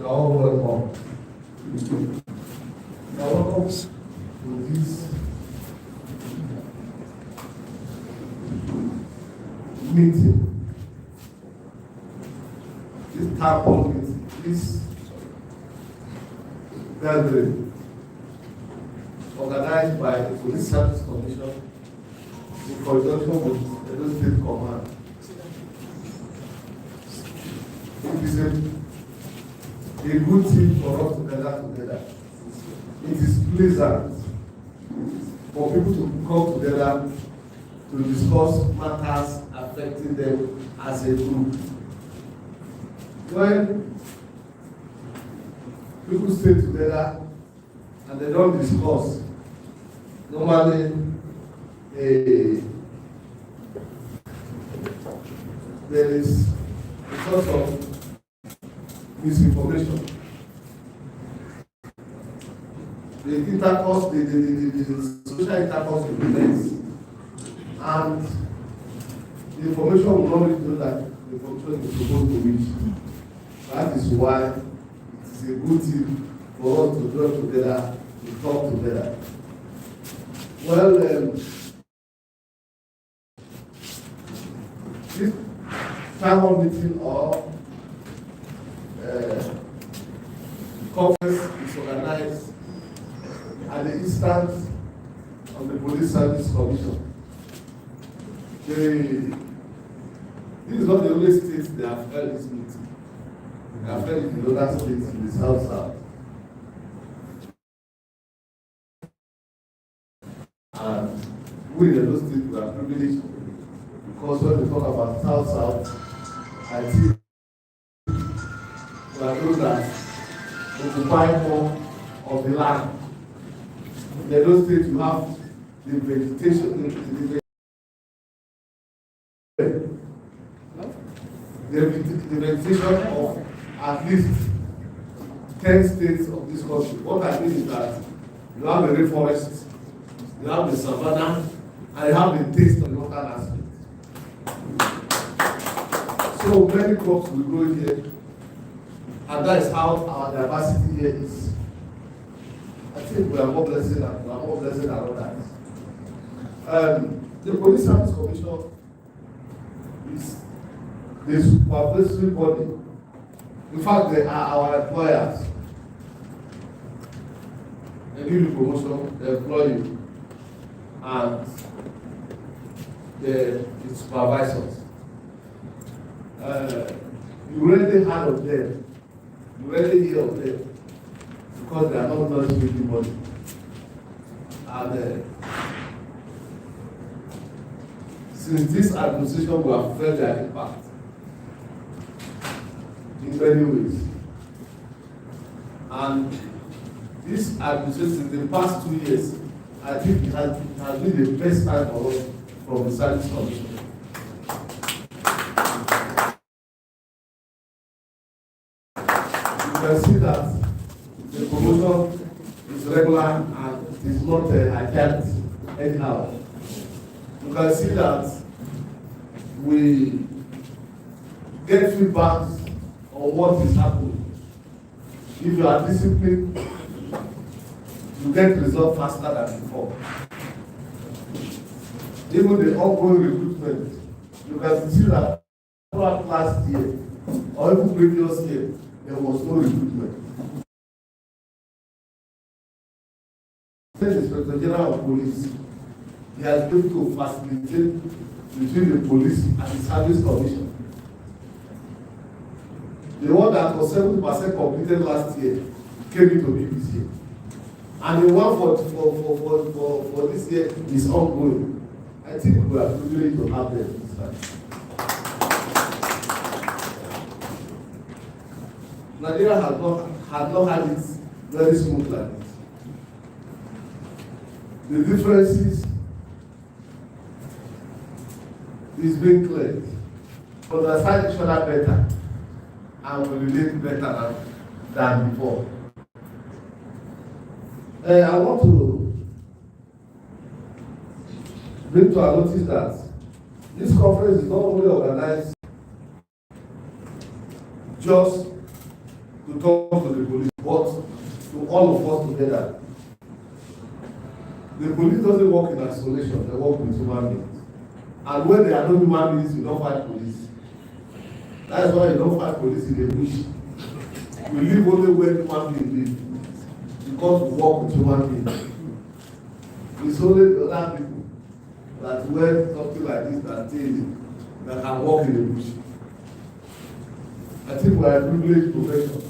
You are all welcome. You are welcome to this meeting, this town hall meeting, this gathering organized by the Police Service Commission in conjunction with Edo State Command. It is a good thing for us to gather together. It is pleasant for people to come together to discuss matters affecting them as a group. When people stay together and they don't discuss, normally there is a sort of misinformation. The intercourse, the social intercourse will be less, and the information will not reach those that the information is supposed to reach. That is why it is a good thing for us to draw together, to talk together. Well, this town hall meeting or conference is organized at the instance of the Police Service Commission. This is not the only state they have held this meeting. They have held it in other states in the south. And we in those states we are privileged because when we talk about south, I think we are those that occupy more of the land. In those states you have the vegetation, the vegetation of at least 10 states of this country. What I mean is that you have the rainforest, you have the savannah, and you have the taste of the local aspect. So many crops will grow here, and that is how our diversity here is. I think we are more blessed than others. The Police Service Commission is the supervisory body. In fact, they are our employers. They give you promotion, they employ you, and the supervisors. You already heard of them, you already hear of them, because they are not making money. And since this administration will have felt their impact in many ways. And this administration in the past 2 years, I think it has been the best time for us from the Service Commission. You can see that the promotion is regular and it is not hijacked anyhow. You can see that we get feedbacks on what is happening. If you are disciplined, you get results faster than before. Even the ongoing recruitment, you can see that throughout last year or even previous year, there was no recruitment. The Inspector General of Police, he has been to facilitate between the police and the Service Commission. The one that was 70% completed last year came into me this year. And the one for this year is ongoing. I think we are privileged to have them this time. Nigeria had not had it very smooth like this. The differences is being cleared. Understand each other better and will relate better than before. I want to bring to our notice that this conference is not only organized just to to talk to the police, but to all of us together. The police doesn't work in isolation, they work with human beings. And when there are no human beings, you don't fight police. That is why you don't fight police in the bush. We live only where human beings live. Because we work with human beings. It's only the other people that wear something like this that can walk in the bush. I think we are a privileged profession.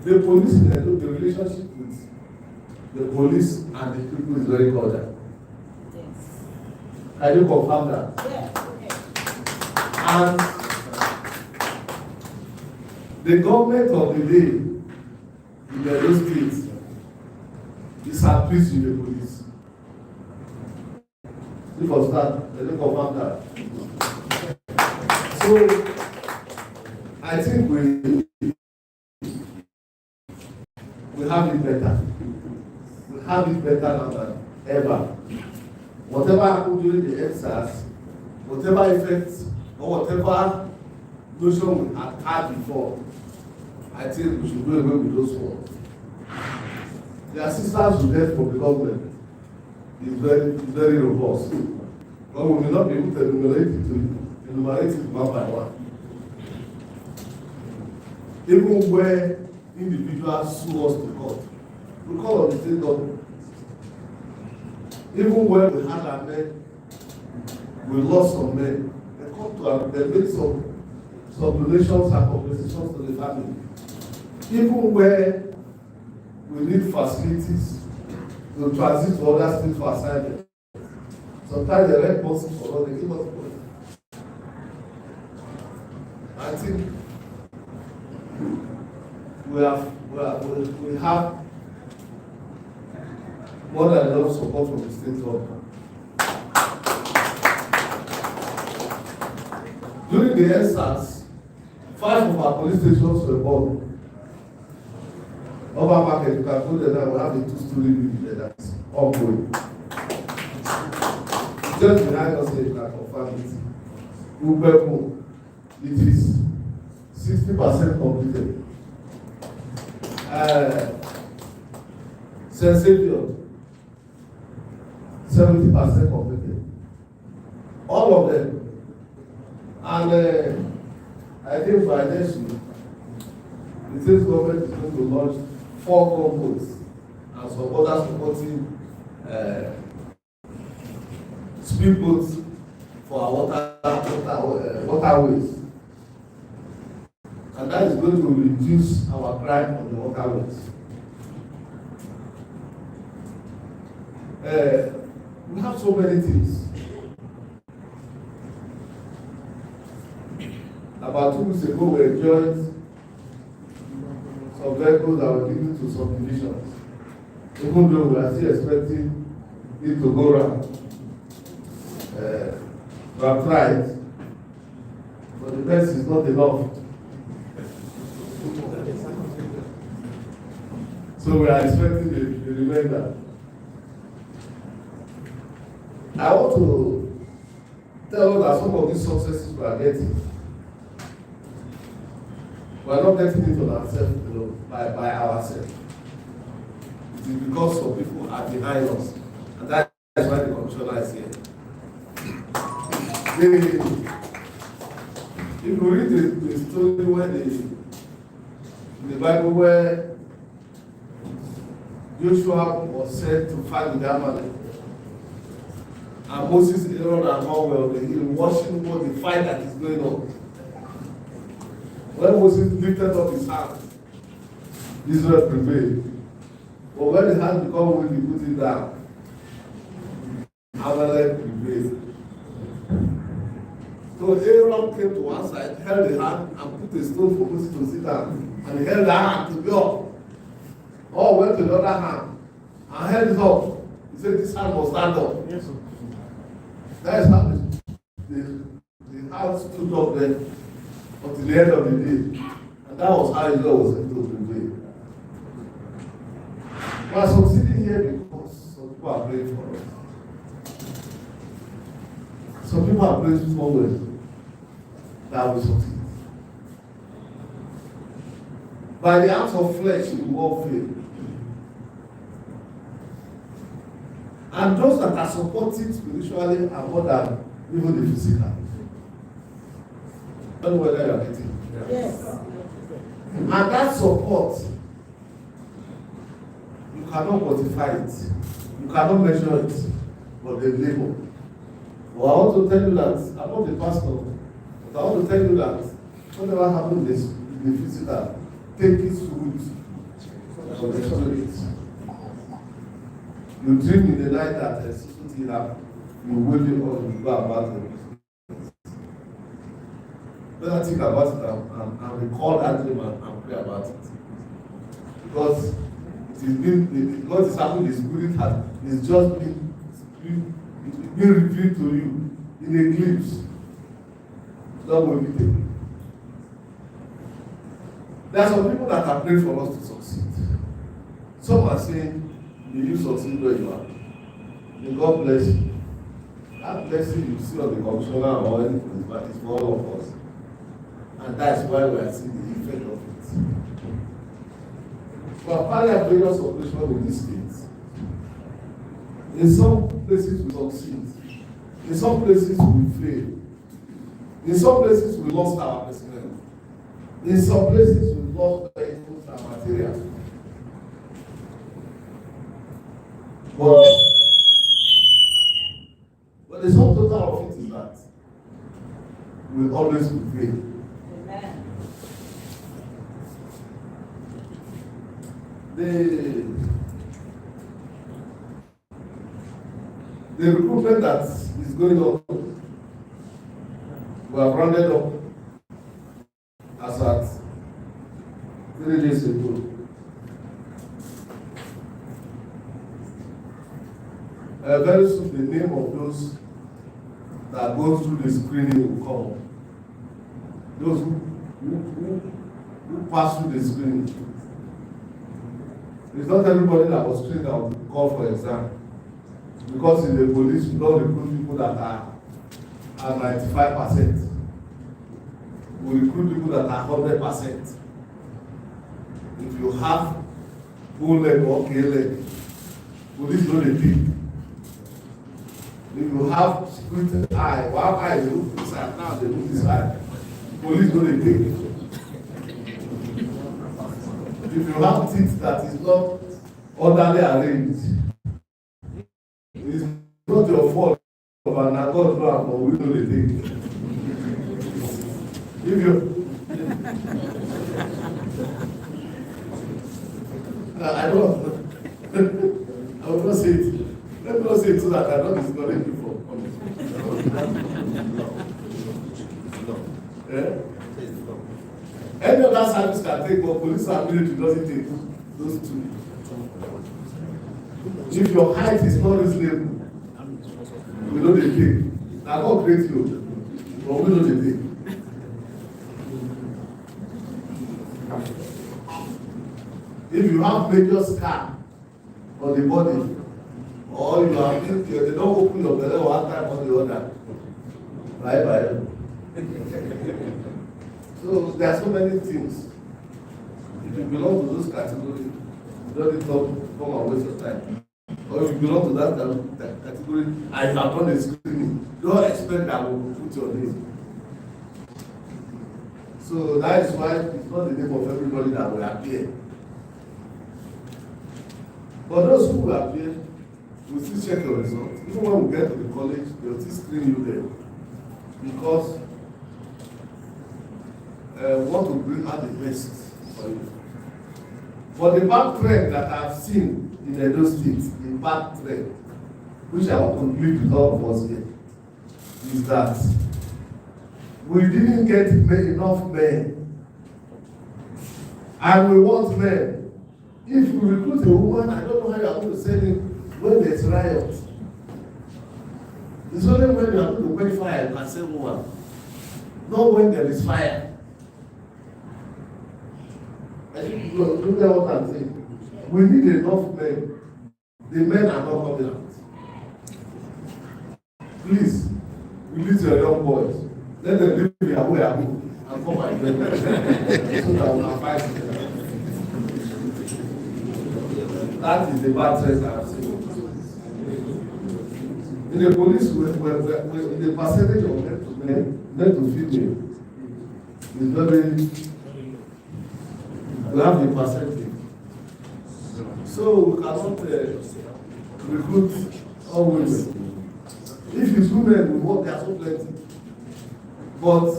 The police, the relationship with the police and the people is very cordial. Yes. Can you confirm that? Yes. Okay. And the government of the day in those states is at peace with the police. You understand? Can you confirm that? So I think we have it better. We have it better now than ever. Whatever happened during the exercise, whatever effects or whatever notion we had before, I think we should go away with those ones. The assistance we get from the government is very robust. But we will not be able to enumerate it one by one. Even where individuals sue us to court, we call on the state government. Even when we had our men, we lost some men. They come to us, they made some donations and compensations to the family. Even where we need facilities to transit to other states for assignment, sometimes they rent buses for us, they give us money. I think we have more than enough support from the state government. During the EndSARS, 5 of our police stations were bombed. Over market, you can go there now, we have a 2-story building there that's ongoing. Just behind us here, you can confirm it. Ubeko, it is 60% completed. Sensational, 70% completed. All of them. And I think by next week, the state government is going to launch 4 gunboats and some other supporting speedboats for our waterways. And that is going to reduce our crime on the waterways. We have so many things. About 2 weeks ago, we enjoyed some vehicles that were given to some divisions. Even though we are still expecting it to go around. We have tried, but the best is not enough. So we are expecting the remainder. I want to tell you that some of these successes we are getting, we are not getting it on ourselves, by ourselves. It is because some people are behind us, and that is why the commissioner is here. If you read the story where in the Bible where Joshua was sent to fight with Amalek, and Moses, Aaron, and all were on the hill watching the fight that is going on. When Moses lifted up his hand, Israel prevailed. But when the hand became weak, he put it down. Amalek prevailed. So Aaron came to one side, held the hand, and put a stone for Moses to sit down. And he held the hand to be up. All went to the other hand and held it up. He said, this hand must stand up. Yes, sir. That is how the hand stood up there until the end of the day. And that was how Israel was able to prevail. We are succeeding here because some people are praying for us. Some people are praying forward. that will succeed. By the acts of flesh, it will all fail. And those that are supporting spiritually are more than even the physical. I don't know whether you are getting. Yes. And that support, you cannot quantify it. You cannot measure it, but the labor. Well, I want to tell you that, I'm not the pastor, but I want to tell you that whatever happens in the physical, take its root from the spirit. You dream in the night that something happened, you wake up, you go about it. Better think about it and recall that dream and pray about it. Because what is happening, the spirit is just being revealed to you in a glimpse. Not when we take it. There are some people that are praying for us to succeed. Some are saying, may you succeed where you are. May God bless you. That blessing you see on the commissioner or anything is for all of us. And that's why we are seeing the effect of it. But apparently, various operations in this state. In some places we succeed. In some places we fail. In some places we lost our personnel. In some places we lost vehicles and material. But the sum total of it is that we will always prevail. Amen. The recruitment that is going on, we have rounded up as at 3 days ago. Very soon the name of those that go through the screening will come. Those who pass through the screening. It's not everybody that was screened that will call for exam. Because in the police, you don't recruit people that are 95%. We recruit people that are 100%. If you have bull leg or K leg, police don't take. If you have security eye, one eye they look this side, now they look this side. Police don't take. If you have teeth that is not orderly arranged, it's not your fault, but now God knows, but we know the thing. If you, I don't, I will not say it. Let me not say it so that I don't discourage you from coming. Any other service can take, but police and military doesn't take those two. If your height is not reasonable, we know the thing. Now God create you, but we know the thing. If you have major scar on the body, or you have they don't open your belly one time or the other, bye. So there are so many things. If you belong to those categories, you don't need to come and waste your time. Or if you belong to that category and you have done the screening, don't expect that will put your name. So that is why it's not the name of everybody that will appear. But those who will appear will still check your results. Even when we get to the college, they will still screen you there. Because we want to bring out the best for you. But the bad trend that I've seen in Edo State, the bad trend, which I want to leave with all of us here, is that we didn't get enough men. And we want men. If you recruit a woman, I don't know how you are going to send it when there's riot. It's only when you are going to wait fire you can send woman. Not when there is fire. I think you know what I'm saying. We need enough men. The men are not coming out. Please, release your young boys. Let them leave their way and come and get them. So that we can fight together. That is the bad trend I have seen. In the police, in the percentage of men to female is very, we have the percentage. So we cannot recruit all women. If it's women, we work, there are so plenty. But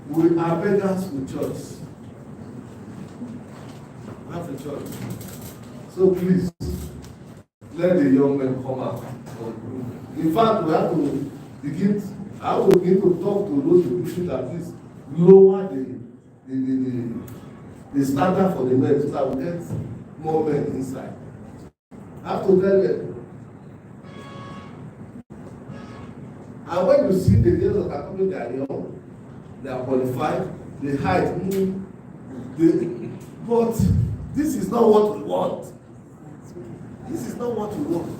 we are beggars with choice. We have a choice. So please, let the young men come out. In fact, we have to begin to talk to those who should at least lower the standard for the men so that we get more men inside. I have to tell them. And when you see the girls that are coming, they are young, they are qualified, they height, but this is not what we want. This is not what we want.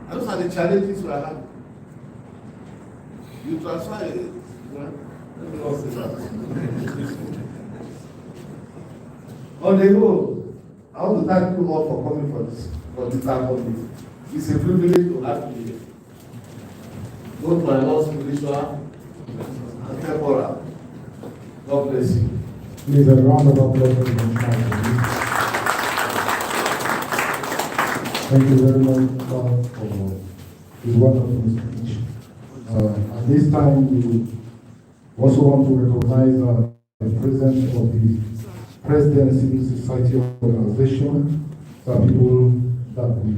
And those are the challenges we are having. You transfer it. Let me not say that. On the whole, I want to thank you all for coming for this time of this. It's a privilege to have you here. Both my Lord spiritual and temporal. God bless you. Please, a round of applause for the Thank you very much for his wonderful speech. At this time, we also want to recognize the presence of the President Civil Society Organization, the people that we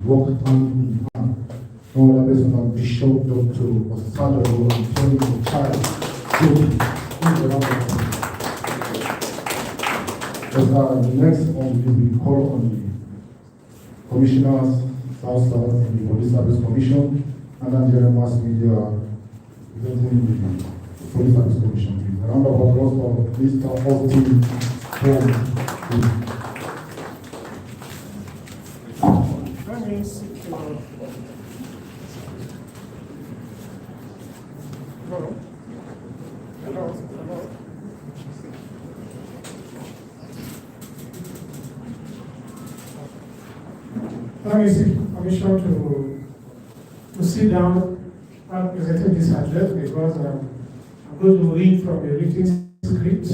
work on. No other person than Bishop Dr. Osado and Tony Child. Next we call on the commissioners, South in the Police Service Commission, and Nigerian Mass Media representing the Police Service Commission. A round of applause for Mr. Austin Paul. Let me seek permission to sit down and present this address because I'm going to read from the written script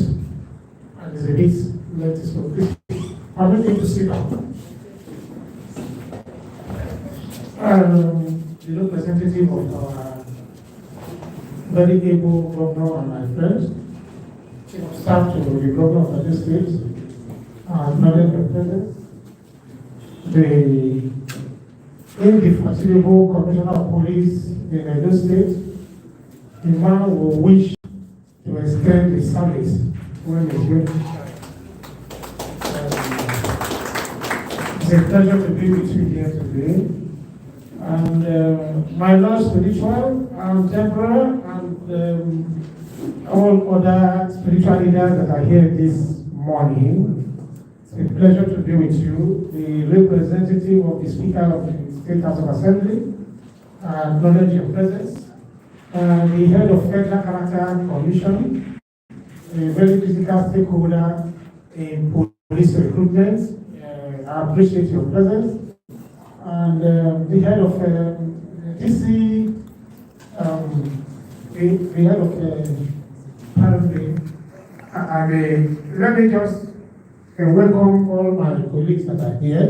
and it's a bit lengthy, so please permit me to sit down. The representative of our very able governor and my friend, chief of staff to the governor of the state, acknowledge your presence. The indefatigable Commissioner of Police in Edo State, the man who wish to extend his service when he's going. It's a pleasure to be with you here today. And my Lord spiritual and temporal and all other spiritual leaders that are here this morning, it's a pleasure to be with you. The representative of the Speaker of the State House of Assembly, acknowledge your presence. The head of Federal Character Commission, a very critical stakeholder in police recruitment. I appreciate your presence. And the head of DC, the head of let me just welcome all my colleagues that are here,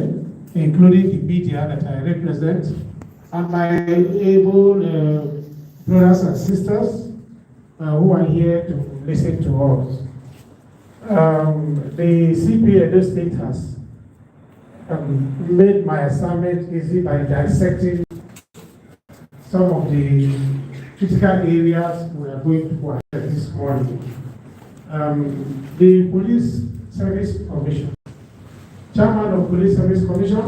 including the media that I represent, and my able brothers and sisters who are here to listen to us. The CP Edo State has made my assignment easy by dissecting some of the critical areas we are going to address this morning. The Police Service Commission. Chairman of Police Service Commission,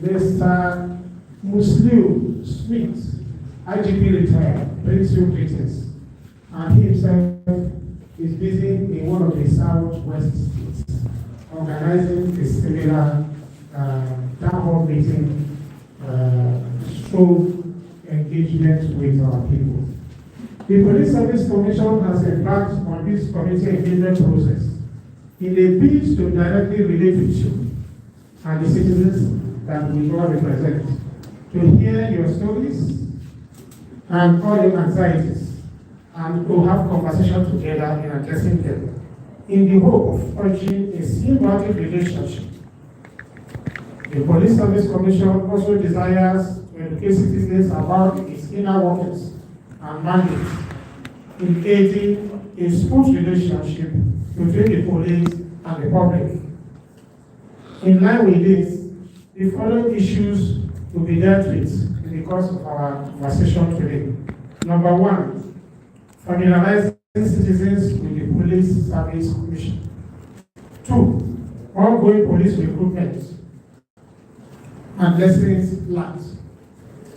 Mr. Muslim Smith, IGP retired, brings you greetings. And he himself is busy in one of the southwest states, organizing a similar town hall meeting show engagement with our people. The Police Service Commission has embarked on this community engagement process in a bid to directly relate with you and the citizens that we all represent, to hear your stories and all your anxieties, and to have conversation together in addressing them, in the hope of urging a symbiotic relationship. The Police Service Commission also desires to educate citizens about its inner workings and mandate in aiding a smooth relationship between the police and the public. In line with this, the following issues will be dealt with in the course of our conversation today. Number one, familiarizing citizens with the Police Service Commission. Two, ongoing police recruitment and lessons learned.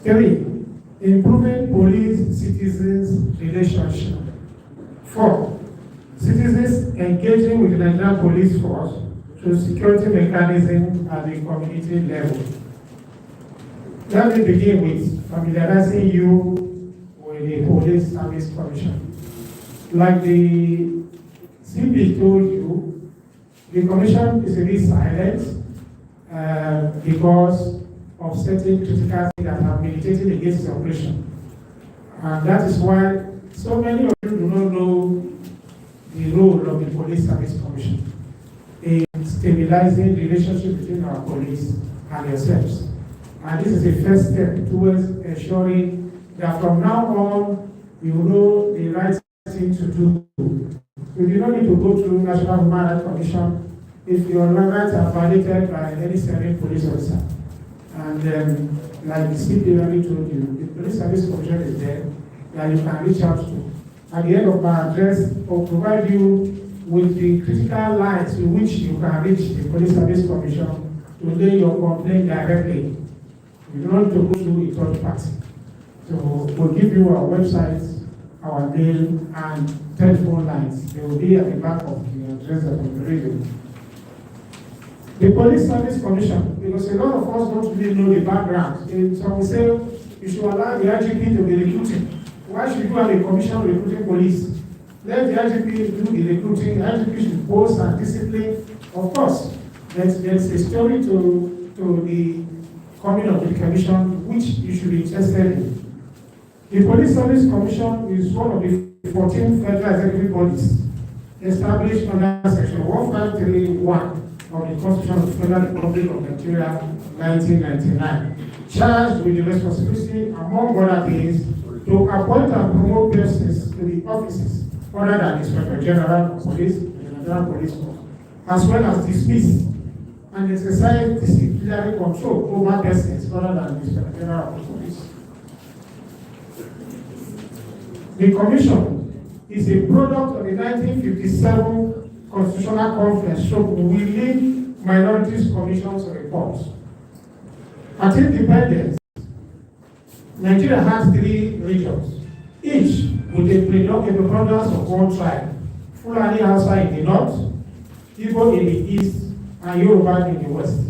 Three, improving police-citizens relationship. Four, citizens engaging with the Nigerian police force through security mechanism at the community level. Let me begin with familiarizing you with the Police Service Commission. Like the CP told you, the Commission is a bit silent because of certain critical things that have militated against the operation. And that is why so many of you do not know the role of the Police Service Commission in stabilizing the relationship between our police and yourselves. And this is the first step towards ensuring that from now on, you know the right thing to do. You do not need to go through National Human Rights Commission if your rights are violated by any serving police officer. And like the CP already told you, the Police Service Commission is there that you can reach out to. At the end of my address, I will provide you with the critical lines in which you can reach the Police Service Commission to lay your complaint directly. You don't need to go through a third party. So we'll give you our website, our mail, and telephone lines. They will be at the back of the address that we'll be reading. The Police Service Commission, because a lot of us don't really know the background. Some will say you should allow the IGP to be recruiting. Why should you have a commission recruiting police? Let the IGP do the recruiting. The IGP should post and discipline. Of course, there's a story to the coming of the commission which you should be interested in. The Police Service Commission is one of the 14 federal executive bodies established under Section 1531 of the Constitution of the Federal Republic of Nigeria, 1999, charged with the responsibility, among other things, to appoint and promote persons to the offices other than the Inspector General of Police and the Nigerian Police Force, as well as dismiss and exercise disciplinary control over persons other than the Inspector General of Police. The Commission is a product of the 1957 Constitutional Conference Within Minorities Commission's report. At independence, Nigeria has 3 regions, each with a predominance of one tribe: Fulani Hausa in the north, Igbo in the east, and Yoruba in the west.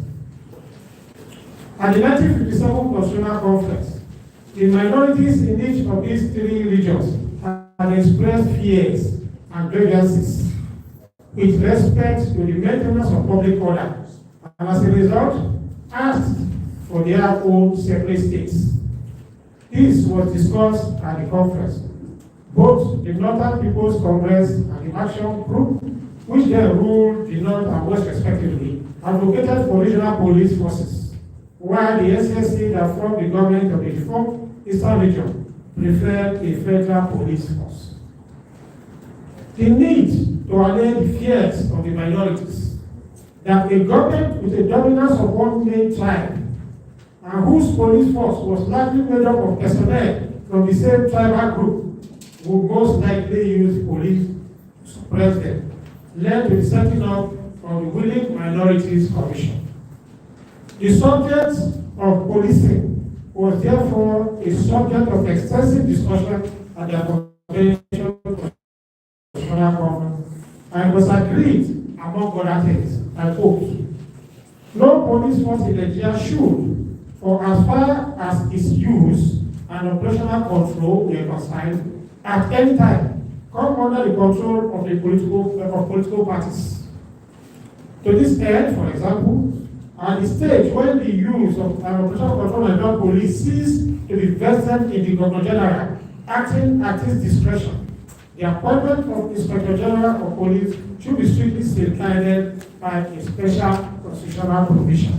At the 1957 Constitutional Conference, the minorities in each of these 3 regions had expressed fears and grievances with respect to the maintenance of public order, and as a result, asked for their own separate states. This was discussed at the conference. Both the Northern People's Congress and the Action Group, which then ruled the North and West respectively, advocated for regional police forces, while the SSC that formed the government of the defunct Eastern region preferred a federal police force. The need to allay the fears of the minorities that a government with a dominance of one main tribe and whose police force was largely made up of personnel from the same tribal group would most likely use police to suppress them, led to the setting up of the Willing Minorities Commission. The subject of policing was therefore a subject of extensive discussion at the Convention Conference, and was agreed, among other things, I quote, no police force in Nigeria should, for as far as its use and operational control were concerned, at any time, come under the control of the political parties. To this end, for example, at the stage when the use of operational control and Nigerian police cease to be vested in the Governor General, acting at his discretion, the appointment of Inspector General of Police should be strictly safeguarded by a special constitutional provision.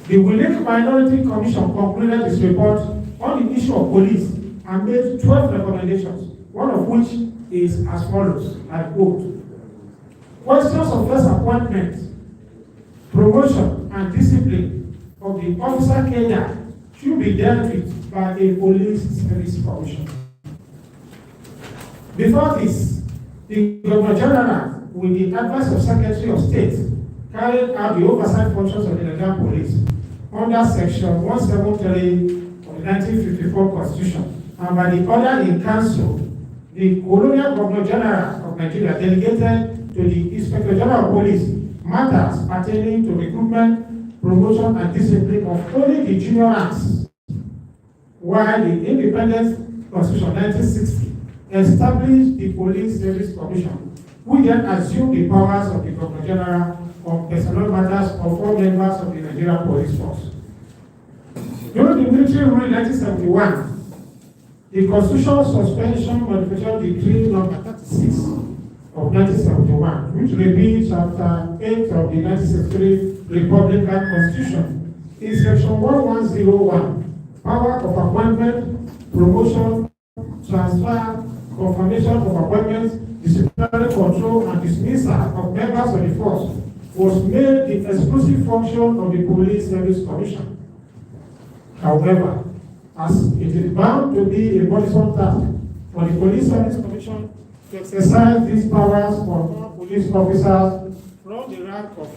The Willing Minority Commission concluded its report on the issue of police and made 12 recommendations, one of which is as follows, I quote, questions of first appointment, promotion and discipline of the officer cadre should be dealt with by a police service commission. Before this, the Governor General, with the advice of Secretary of State, carried out the oversight functions of the Nigerian Police under Section 173 of the 1954 Constitution, and by the order in Council, the Colonial Governor General of Nigeria delegated to the Inspector General of Police matters pertaining to recruitment, promotion, and discipline of only the junior ranks, while the Independent Constitution of 1960 established the Police Service Commission, which then assumed the powers of the Governor General on personal matters of all members of the Nigerian Police Force. During the military rule in 1971, the Constitutional Suspension Modification Decree number 36 of 1971, which repeats Chapter 8 of the 1963 Republican Constitution, in Section 1101, power of appointment, promotion, transfer, confirmation of appointments, disciplinary control, and dismissal of members of the force was made the exclusive function of the Police Service Commission. However, as it is bound to be a burdensome task for the Police Service Commission to exercise these powers for all police officers from the rank of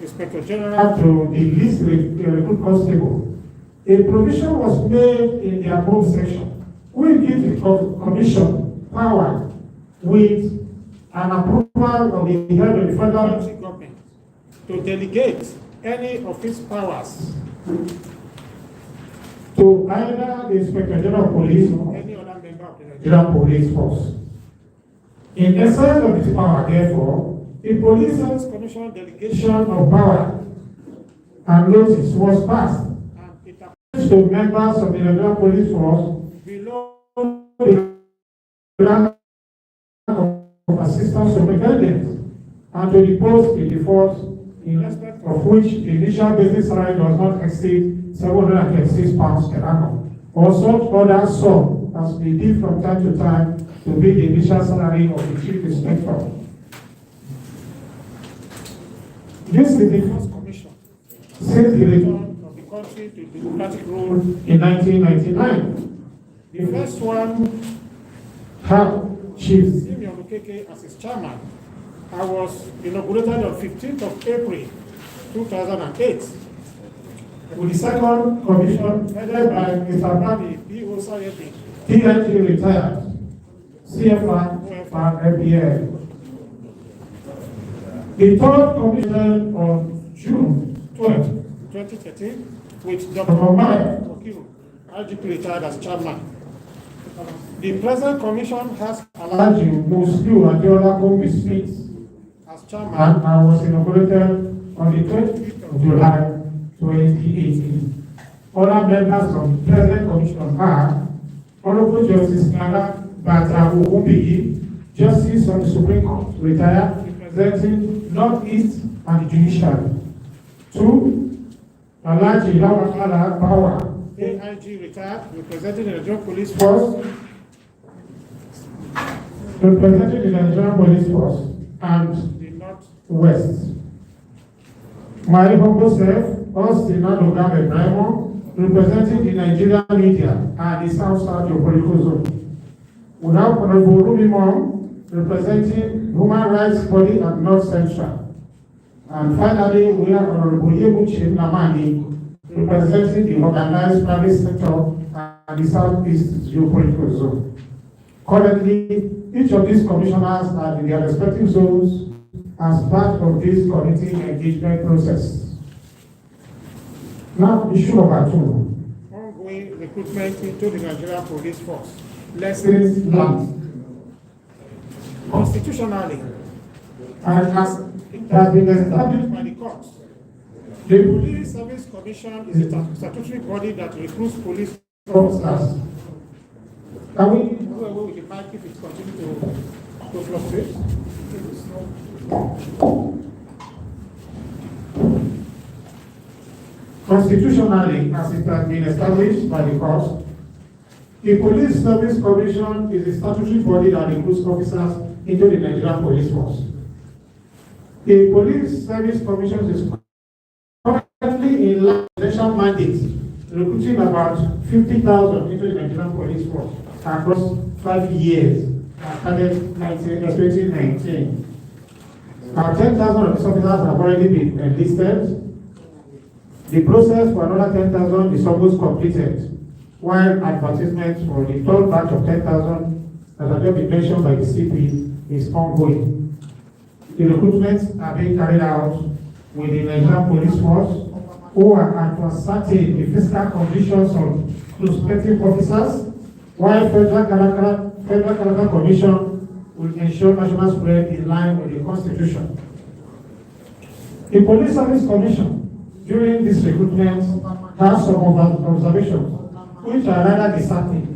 Inspector General to the least recruit constable, a provision was made in the above section which gives the Commission power with an approval of the head of the federal government to delegate any of its powers to either the Inspector General of Police or any other member of the Nigerian Police Force. In exercise of this power, therefore, the Police Service Commission delegation of power and notice was passed, and it applies to members of the Nigerian Police Force below the rank of assistant superintendent, and to the post in the force in respect of which the initial basic salary does not exceed £736 per annum, or such other sum as may be from time to time to be the initial salary of the chief inspector. This is the first commission since the return of the country to democratic rule in 1999. The first one had Chief Simeon Okeke as its chairman. I was inaugurated on 15th of April 2008. With the second commission headed by Mr. Bami B.O. Sayeti, TNG retired, CFR, FEB. The third commission on June 12, 2013, with Dr. Omar Okiru, IGP retired as chairman. The present commission has Alhaji Musliu Adeola Gombe Smith as chairman and was inaugurated on the 25th of July 2018. Other members of the present commission are Honorable Justice Nana Batra Ogunbiyi, Justice of the Supreme Court, retired, representing Northeast and the Judiciary. 2. Alhaji Lawakala Power, AIG, retired, representing the Nigerian Police Force, and the Northwest. My humble self, Austin Adogame Bremo, representing the Nigerian media and the South geopolitical zone. We have Honorable Ruby Mom, representing Human Rights Body and North Central. And finally, we have Honorable Yebuchi Namani, representing the organized private sector and the Southeast geopolitical zone. Currently, each of these commissioners are in their respective zones as part of this committee engagement process. Now, issue number 2. Ongoing recruitment into the Nigerian police force. Lessons learned. Constitutionally, and as it has been established by the courts, the Police Service Commission is a statutory body that recruits police officers. Can we go away with the mic if it continues to fluctuate? Constitutionally, as it has been established by the courts, the Police Service Commission is a statutory body that recruits officers into the Nigerian police force. The Police Service Commission is currently in presidential mandate, recruiting about 50,000 into the Nigerian police force across 5 years, started 2019. About 10,000 of these officers have already been enlisted. The process for another 10,000 is almost completed, while advertisements for the third batch of 10,000 that have just been mentioned by the CP is ongoing. The recruitments are being carried out with the Nigerian police force, who are at to ascertain the fiscal conditions of prospective officers, while Federal Character Commission will ensure national spread in line with the Constitution. The Police Service Commission, during this recruitment, has some observations which are rather disheartening,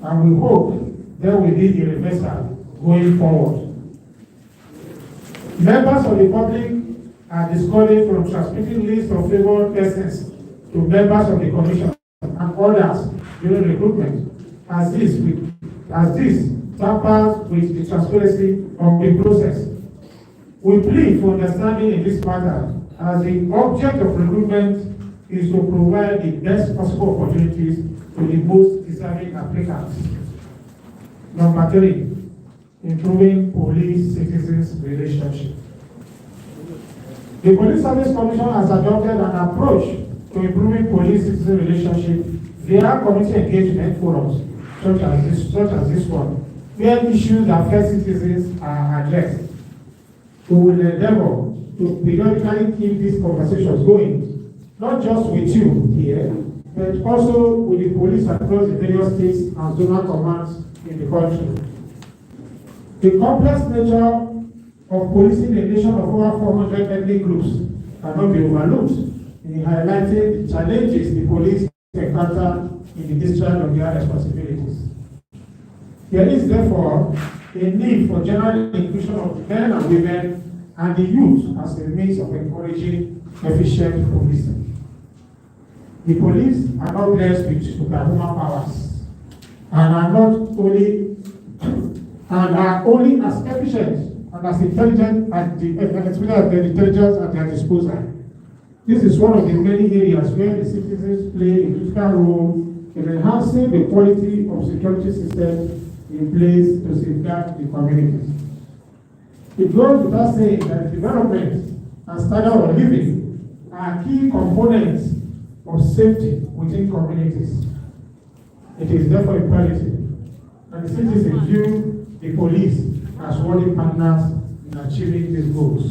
and we hope there will be a reversal going forward. Members of the public are discouraged from transmitting lists of favored persons to members of the commission and others during recruitment, as this tampers with the transparency of the process. We plead for understanding in this matter, as the object of recruitment is to provide the best possible opportunities to the most deserving applicants. Number 3, improving police-citizens relationship. The Police Service Commission has adopted an approach to improving police-citizen relationship via community engagement forums, such as this one, where issues that affect citizens are addressed. We will endeavor to periodically keep these conversations going, not just with you here, but also with the police across the various states and zonal commands in the country. The complex nature of policing a nation of over 400 ethnic groups cannot be overlooked in highlighting the challenges the police encounter in the discharge of their responsibilities. There is therefore a need for general inclusion of men and women and the youth as a means of encouraging efficient policing. The police are not blessed with superhuman powers and are only as efficient and as intelligent as the intelligence at their disposal. This is one of the many areas where the citizens play a critical role in enhancing the quality of security systems in place to safeguard the communities. It goes without saying that development and standard of living are key components of safety within communities. It is therefore imperative that the citizens view the police as worthy partners in achieving these goals.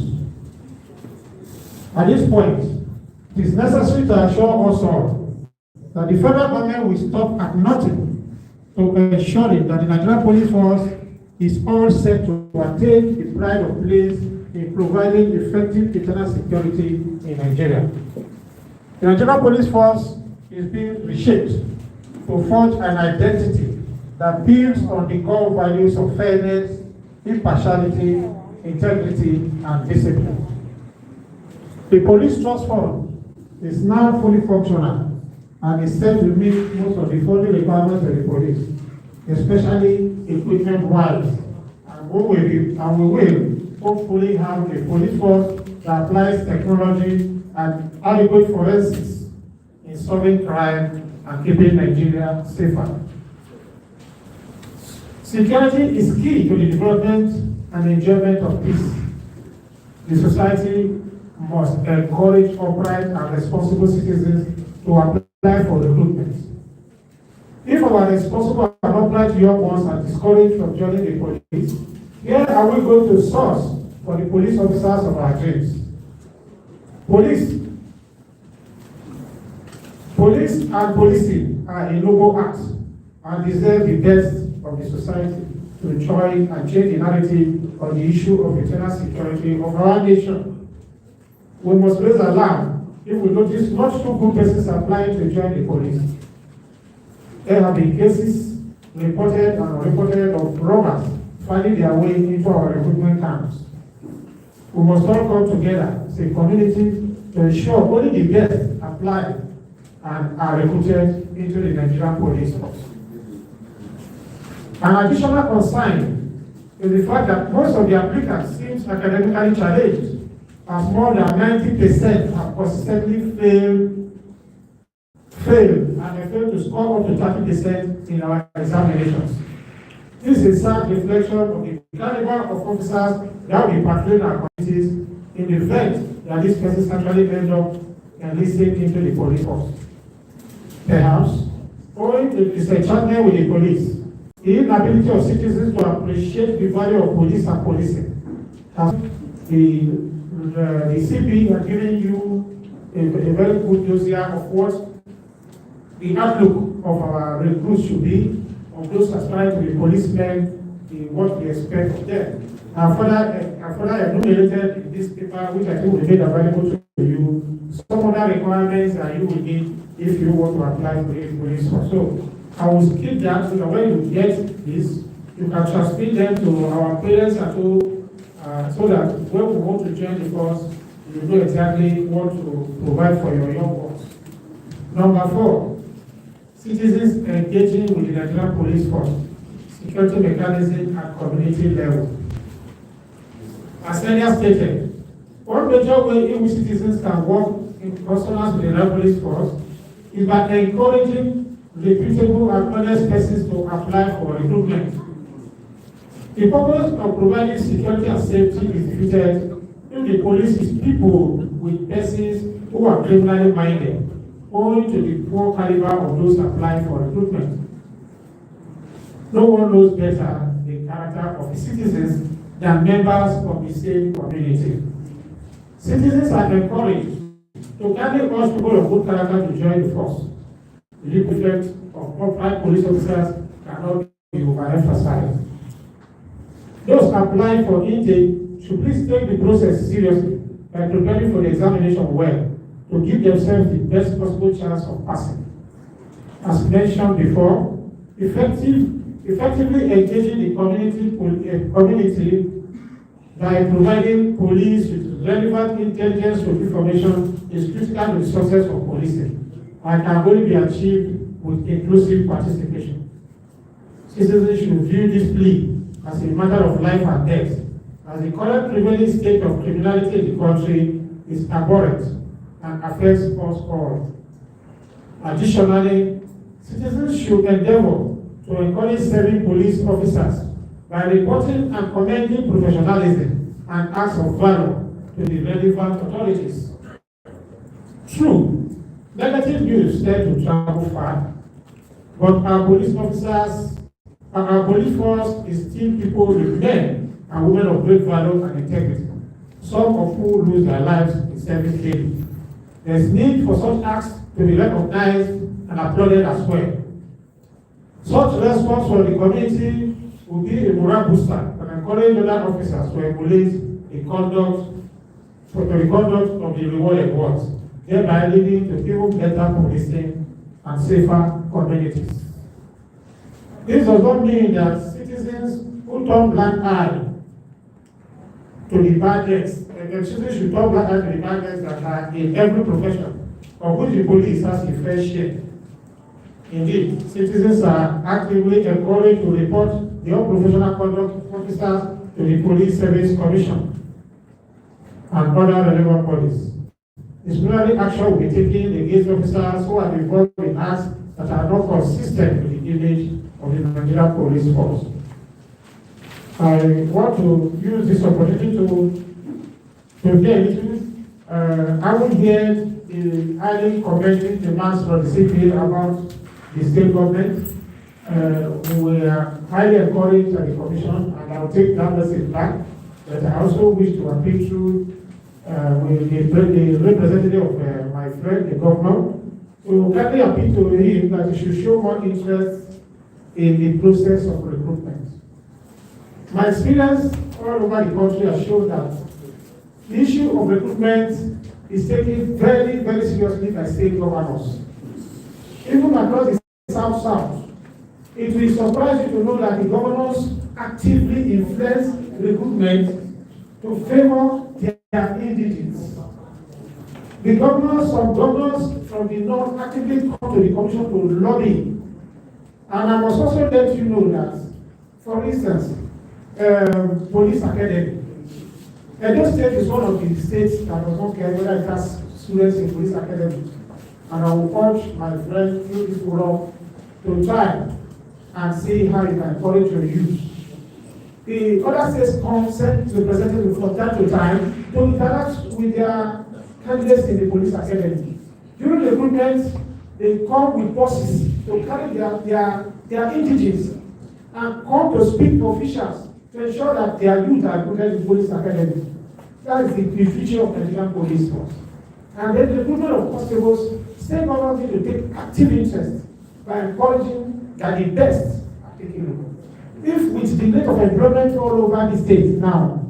At this point, it is necessary to assure us all that the federal government will stop at nothing to ensure that the Nigerian police force is all set to attain the pride of place in providing effective internal security in Nigeria. The Nigerian police force is being reshaped to forge an identity that builds on the core values of fairness, impartiality, integrity, and discipline. The Police Trust Fund is now fully functional and is set to meet most of the funding requirements of the police, especially equipment-wise. And we will hopefully have a police force that applies technology and adequate forensics in solving crime and keeping Nigeria safer. Security is key to the development and enjoyment of peace. The society must encourage upright and responsible citizens to apply for recruitment. If our responsible and upright young ones are discouraged from joining the police, where are we going to source for the police officers of our dreams? Police Police and policing are a noble act and deserve the best of the society to try and change the narrative on the issue of internal security of our nation. We must raise alarm if we notice not two good persons applying to join the police. There have been cases reported and unreported of robbers finding their way into our recruitment camps. We must all come together as a community to ensure only the best apply and are recruited into the Nigerian police force. An additional concern is the fact that most of the applicants seem academically challenged, as more than 90% have consistently failed and have failed to score up to 30% in our examinations. This is a sad reflection of the caliber of officers that will be patrolling our communities in the event that these persons actually end up enlisting into the police force. Perhaps, owing to disenchantment with the police, the inability of citizens to appreciate the value of police and policing, the CP has given you a very good dossier of what the outlook of our recruits should be, of those aspiring to be policemen, what we expect of them. I further enumerated in this paper, which I think will be made available to you, some other requirements that you will need if you want to apply for the police force. So I will skip that so that when you get this, you can transmit them to our parents and to, so that when we want to join the force, you know exactly what to provide for your young ones. Number 4, citizens engaging with the Nigerian police force, security mechanism at community level. As earlier stated, one major way in which citizens can work in consonance with the Nigerian police force is by encouraging reputable and honest persons to apply for recruitment. The purpose of providing security and safety is defeated if the police is people with persons who are criminally minded, owing to the poor caliber of those applying for recruitment. No one knows better the character of the citizens than members of the same community. Citizens are encouraged to carry us people of good character to join the force. The effect of upright police officers cannot be overemphasized. Those applying for intake should please take the process seriously by preparing for the examination well to give themselves the best possible chance of passing. As mentioned before, effectively engaging the community by providing police with relevant intelligence and information is critical to the success of policing and can only be achieved with inclusive participation. Citizens should view this plea as a matter of life and death, as the current prevailing state of criminality in the country is abhorrent and affects us all. Additionally, citizens should endeavor to encourage serving police officers by reporting and commending professionalism and acts of valor to the relevant authorities. True, negative news tend to travel far, but our police officers and our police force is still people with men and women of great value and integrity, some of whom lose their lives in service daily. There is need for such acts to be recognized and applauded as well. Such response from the community will be a moral booster and encourage other officers to emulate the conduct of the rewarded ones, thereby leading to even better policing and safer communities. This does not mean that citizens who turn blind eye to the bad acts, citizens should turn blind eye to the bad acts that are in every profession, of which the police has a fair share. Indeed, citizens are actively encouraged to report the unprofessional conduct of officers to the Police Service Commission and other relevant bodies. Disciplinary action will be taken against officers who are involved in acts that are not consistent with the image of the Nigerian police force. I want to use this opportunity to hear a little. I will hear the highly commending demands from the CPA about the state government. We are highly encouraged at the commission, and I will take that message back. But I also wish to appeal through with the representative of my friend, the governor, So kindly appeal to him that he should show more interest in the process of recruitment. My experience all over the country has shown that the issue of recruitment is taken very, very seriously by state governors. Even across the South, it will surprise you to know that the governors actively influence recruitment to favor their indigenes. The governors, some governors from the north actively come to the commission to lobby. And I must also let you know that, for instance, police academy. Edo State is one of the states that does not care whether it has students in police academy. And I will urge my friend through this forum to try and see how you can encourage your youth. The other states come send representatives from time to time to interact with their candidates in the police academy. During the recruitment, they come with buses to carry their indigenous and come to speak to officials to ensure that their youth are recruited in police academy. That is the future of the Nigerian police force. And then the recruitment of constables, state government need to take active interest by encouraging that the best are taken over. If with the rate of employment all over the state now,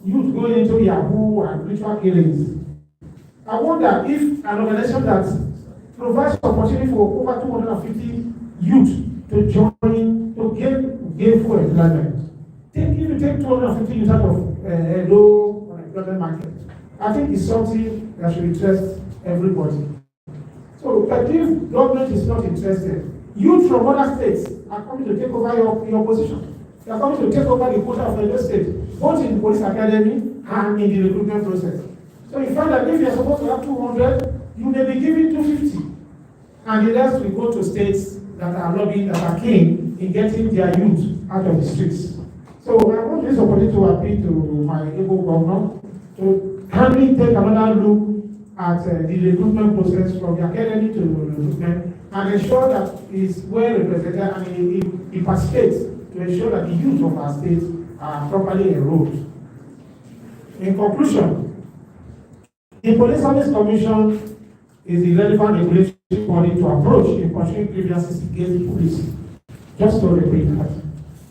youth going into Yahoo and ritual killings, I wonder if an organization that provides opportunity for over 250 youth to join, to gain gainful employment. If you take 250 youth out of a low unemployment market, I think it's something that should interest everybody. So, but if government is not interested, youth from other states are coming to take over your position. They are coming to take over the quota of the state, both in the police academy and in the recruitment process. So you find that if you are supposed to have 200, you may be given 250. And the rest will go to states that are lobbying, that are keen in getting their youth out of the streets. So I want this opportunity to appeal to my able governor to kindly take another look at the recruitment process from the academy to the recruitment and ensure that it's well represented and it participates to ensure that the youth of our state are properly enrolled. In conclusion, the Police Service Commission is the relevant regulatory body to approach in pursuing grievances against the police. Just to repeat that.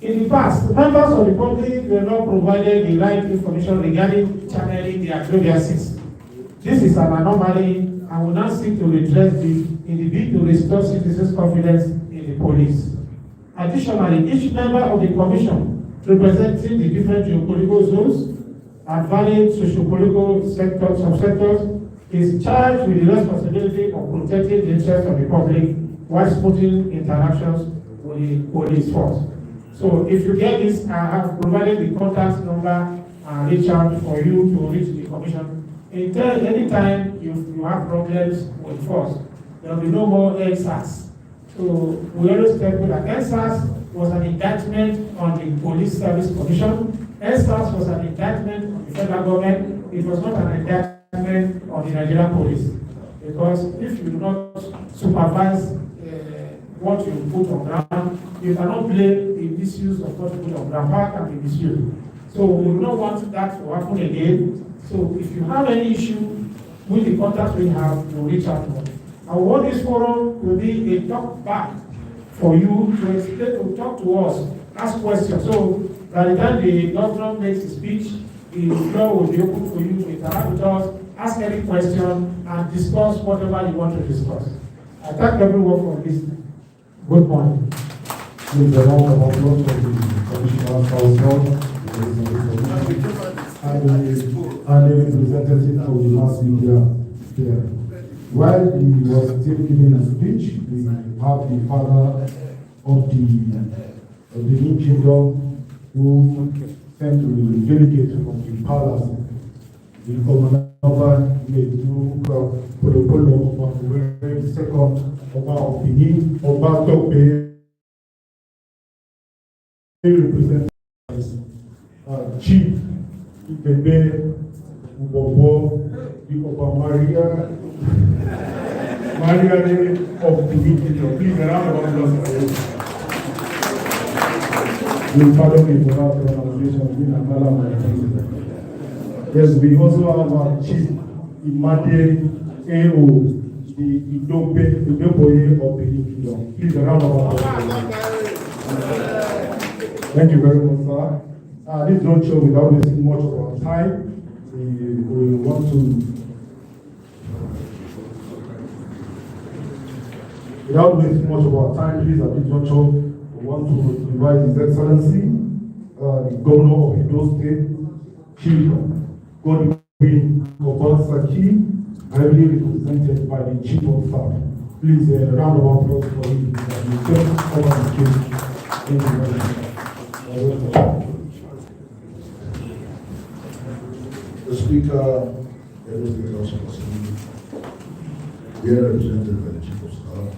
In the past, members of the public were not provided the right information regarding channeling their grievances. This is an anomaly and will now seek to redress this in the bid to restore citizens' confidence in the police. Additionally, each member of the commission representing the different geopolitical zones and varied socio-political subsectors is charged with the responsibility of protecting the interests of the public while supporting interactions with the police force. So if you get this, I have provided the contact number and reach out for you to reach the commission. Anytime you have problems with force, there will be no more NSAS. So we always tell you that NSAS was an indictment on the Police Service Commission. NSAS was an indictment on the federal government. It was not an indictment on the Nigerian police. Because if you do not supervise what you put on ground, you cannot blame the misuse of what you put on ground. How can be misused? So we do not want that to happen again. So if you have any issue with the contact we have, you reach out to us. I want this forum to be a talk back for you to explain, to talk to us, ask questions. So by the time the governor makes his speech, the floor will be open for you to interact with us, ask any question, and discuss whatever you want to discuss. I thank everyone for listening. Good morning. Please, a round of applause for the Commissioner Council and the representative of the mass media here. While he was still giving his speech, we have the father of the new kingdom who sent to delegate from the palace. The commander made two protocol of the second Oba Opini, Oba Tope, represented Chief FEB, Ubobo, the Oba Maria of the Kingdom. Please, a round of applause for you. You pardon me for that pronunciation. Yes, we also have our Chief Imade Eo, the Idoboye of Benin Kingdom. Please, a round of applause. Thank you very much, sir. This don't show without wasting much of our time. We want to, without wasting much of our time, please, at this juncture, we want to invite His Excellency, the Governor of Edo State, Chief Godwin Obasaki, heavily represented by the Chief of Staff. Please, a round of applause for him. Thank you very much. The Speaker, Edo State House of Assembly, here represented by the Chief of Staff,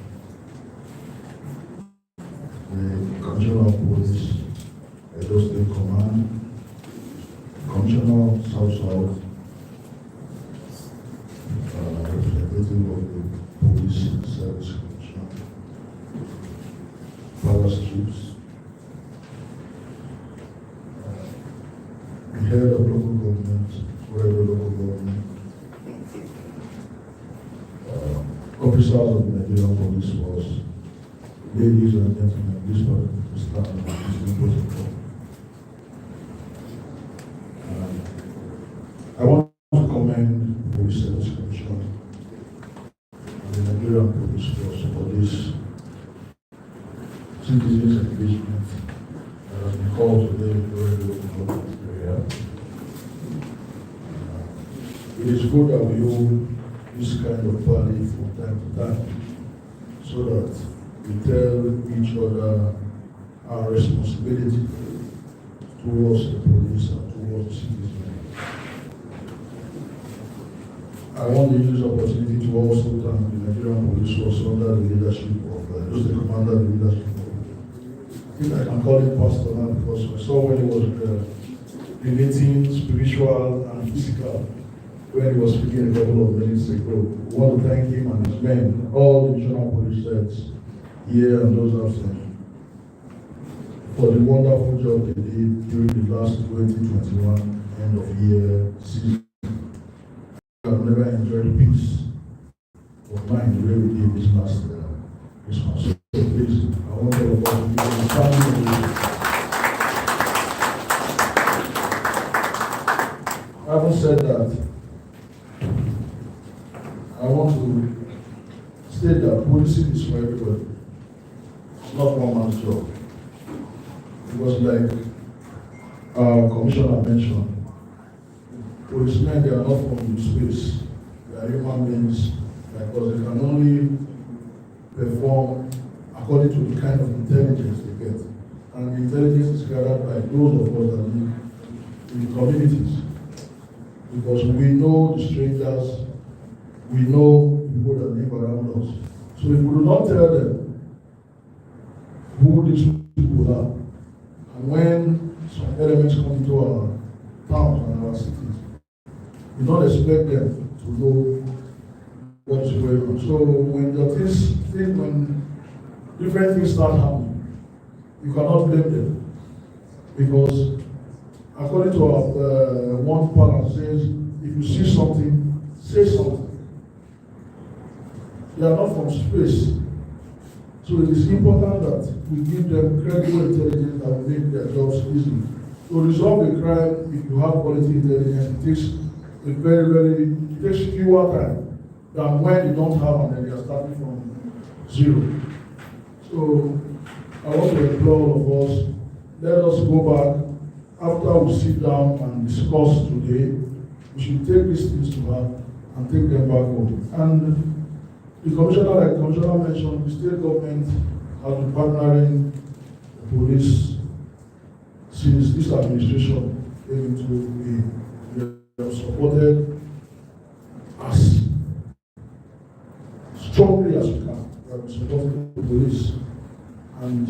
the Commissioner of Police, Edo State Command, Commissioner South, representative of the Police Service Commission, Palace Troops, the head of local government, wherever local government, officers of the Nigerian Police Force, ladies and gentlemen, this particular staff of this protocol. I want to commend the Police Service Commission and the Nigerian Police Force for this citizens engagement that has been called today in the very local area. It is good that we hold this kind of party from time to time so that we tell each other our responsibility towards the police and towards the citizens. I want to use the opportunity to also thank the Nigerian Police Force under the leadership of just the commander, the leadership of, I think I can call him pastor now because I saw when he was relating spiritual and physical when he was speaking a couple of minutes ago. We want to thank him and his men, all the divisional police heads here and those absent, for the wonderful job they did during the last 2021 end of year season. I've never enjoyed peace of mind the way we did this last Christmas. So please, I want all of us to be in family. Having said that, I want to state that policing is for everybody. It's not one man's job. Because like our commissioner mentioned, policemen, they are not from space. They are human beings because they can only perform according to the kind of intelligence they get. And the intelligence is gathered by those of us that live in communities. Because we know the strangers, we know people that live around us. So if we do not tell them who these people are, and when some elements come into our towns and our cities, we don't expect them to know what's going on. So when different things start happening, you cannot blame them. Because according to our one balance says, if you see something, say something. They are not from space. So it is important that we give them credible intelligence that will make their jobs easy. To resolve a crime, if you have quality intelligence, it takes fewer time than when you don't have and then you are starting from zero. So I want to implore all of us, let us go back after we sit down and discuss today. We should take these things to heart and take them back home. And the commissioner, like the commissioner mentioned, the state government has been partnering the police since this administration came into being. They have supported as strongly as we can. We have been supporting the police. And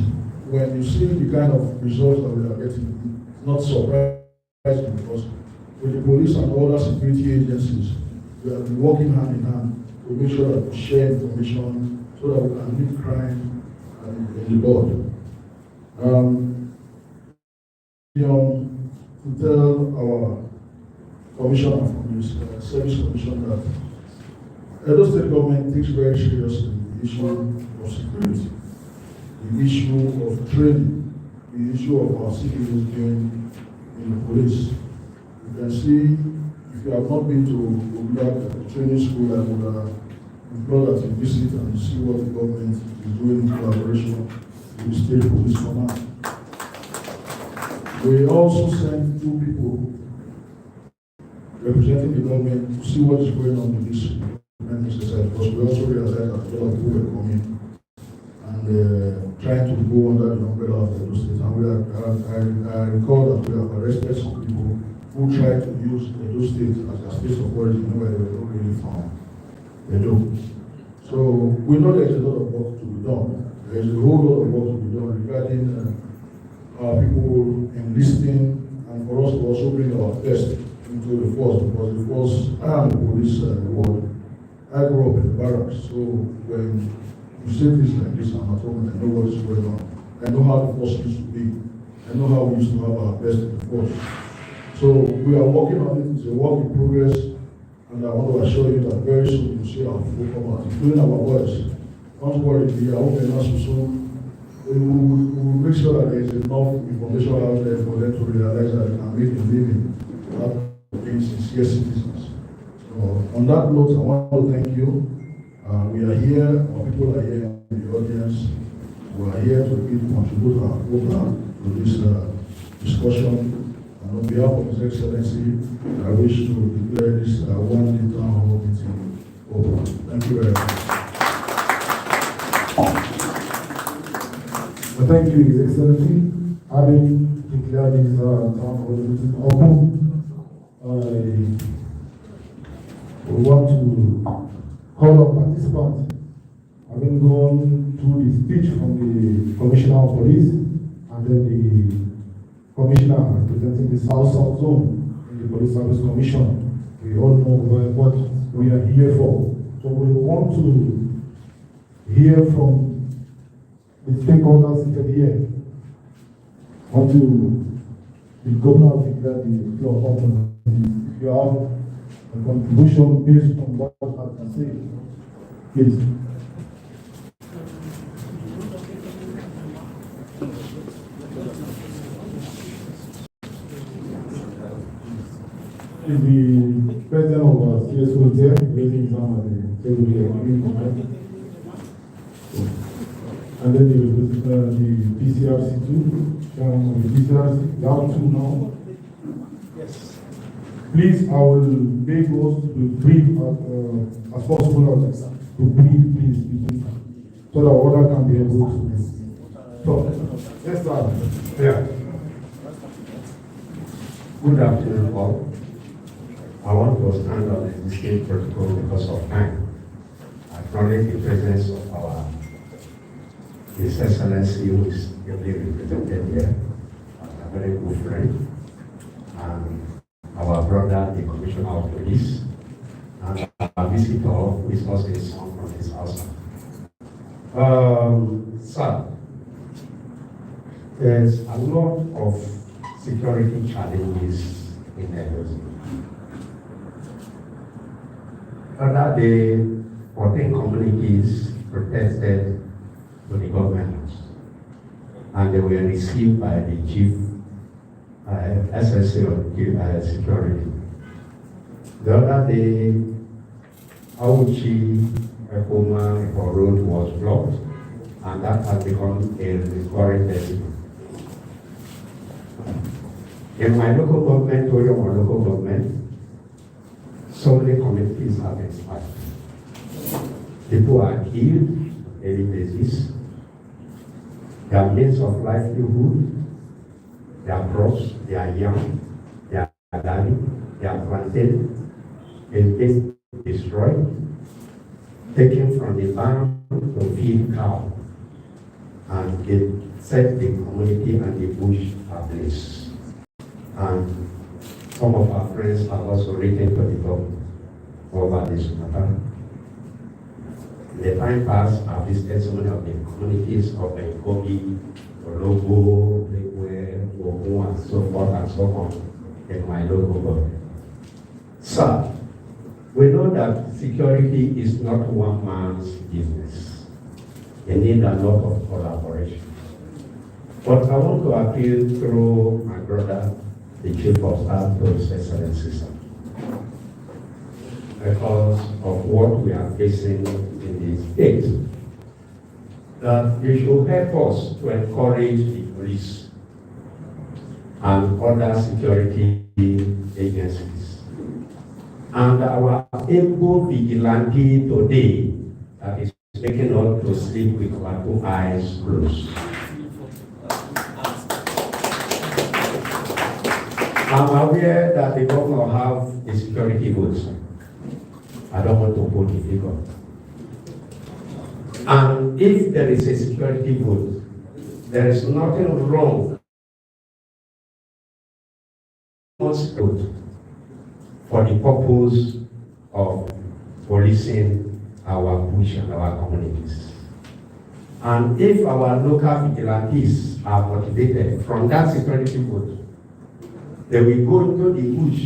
when you see the kind of results that we are getting, it's not surprising because with the police and other security agencies, we have been working hand in hand to make sure that we share information so that we can nip crime in the bud. To tell our commissioner from the service commission that Edo State government takes very seriously the issue of security, the issue of training, the issue of our citizens being in the police. You can see, if you have not been to Ogbak training school, I would implore that you visit and see what the government is doing in collaboration with the State Police Command. We also sent 2 people representing the government to see what is going on with this exercise, because we also realized that a lot of people were coming and trying to go under the umbrella of the state. And I recall that we have arrested some people who tried to use Edo State as a state of origin where they were not really found. So we know there's a lot of work to be done. There's a whole lot of work to be done regarding people enlisting, and for us to also bring our best into the force, because the force, I am the police world. I grew up in the barracks, so when you say things like this, I'm at home and I know what is going on. I know how the force used to be. I know how we used to have our best in the force. So we are working on it. It's a work in progress, and I want to assure you that very soon you'll see our people come out, including our boys. Don't worry, we are open us soon. We will make sure that there is enough information out there for them to realize that they can make a living out of being sincere citizens. So on that note, I want to thank you. We are here, our people are here in the audience. We are here to contribute our quota to this discussion. And on behalf of His Excellency, I wish to declare this one-day town hall meeting over. Thank you very much. Thank you, His Excellency. Having declared this town hall meeting open, we want to call on participants. Having gone through the speech from the Commissioner of Police, and then the Commissioner representing the South Zone in the Police Service Commission, we all know what we are here for. So we want to hear from the stakeholders seated here. Until the governor declared the floor open. If you have a contribution based on what I can say, please. If the president of our CSO is there, raising his arm at the table here. And then the PCRC too. The PCRC, you have 2 now. Yes. Please, I will beg us to brief as possible to brief, please, so that order can be able to. So, yes, sir. Yeah. Good afternoon, all. I want to stand on the existing protocol because of time. I acknowledge the presence of our His Excellency, who is ably represented here, a very good friend, and our brother, the Commissioner of Police, and our visitor, who is also a son from his house. Sir, there's a lot of security challenges in Lagos. Other day, 14 communities protested to the government, and they were received by the chief SSA of security. The other day, Auchi Ekoma road was blocked, and that has become a recurring decision. In my local government, or your local government, so many communities have been sparked. People are killed on a daily basis. Their means of livelihood, their crops, their young, their garden, their plantain, is being destroyed, taken from the barn to feed cow, and it set the community and the bush ablaze. And some of our friends have also written to the government over this matter. In the time past, I've visited so many of the communities of Kogi, Ologo, Lekwe, Ogun, and so forth and so on in my local government. Sir, We know that security is not one man's business. You need a lot of collaboration. But I want to appeal through my brother, the Chief of Staff, to His Excellency, sir, because of what we are facing in the state, that you should help us to encourage the police and other security agencies. And our able vigilante today that is making us to sleep with our 2 eyes closed. I'm aware that the governor have the security votes. I don't want to quote the figure. And if there is a security vote, there is nothing wrong vote for the purpose of policing our bush and our communities. And if our local vigilantes are motivated from that security vote, they will go into the bush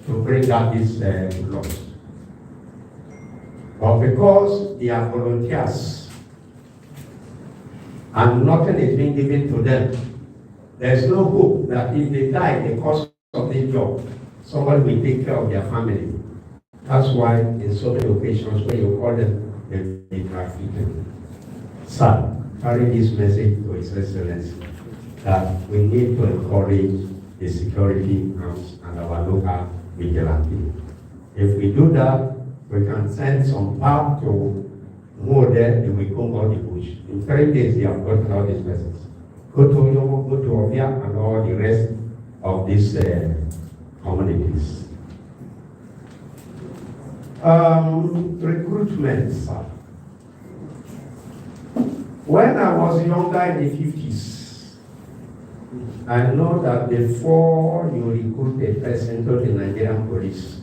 to bring out these laws. But because they are volunteers and nothing is being given to them, there is no hope that if they die in the course of their job, somebody will take care of their family. That's why in so many occasions when you call them, they will be trafficking. Sir, carry this message to His Excellency that we need to encourage the security arms and our local vigilante. If we do that, we can send some power to more there, they will go out the bush. In 3 days, they have gotten all these messages. Go to Yomo, go to Ovia, and all the rest of these communities. Recruitment, sir. When I was younger in the 50s, I know that before you recruit a person to the Nigerian police,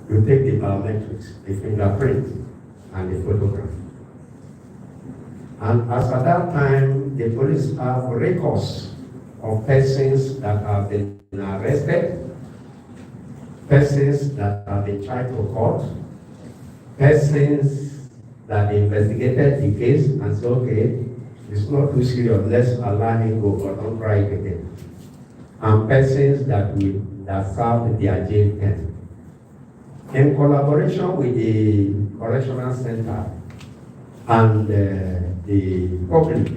you take the biometrics, the fingerprint, and the photograph. And as at that time, the police have records of persons that have been arrested, persons that have been tried to court, persons that investigated the case and said, okay, it's not too serious, let's allow him go, but don't try it again. And persons that served their jail term. In collaboration with the correctional center and the public,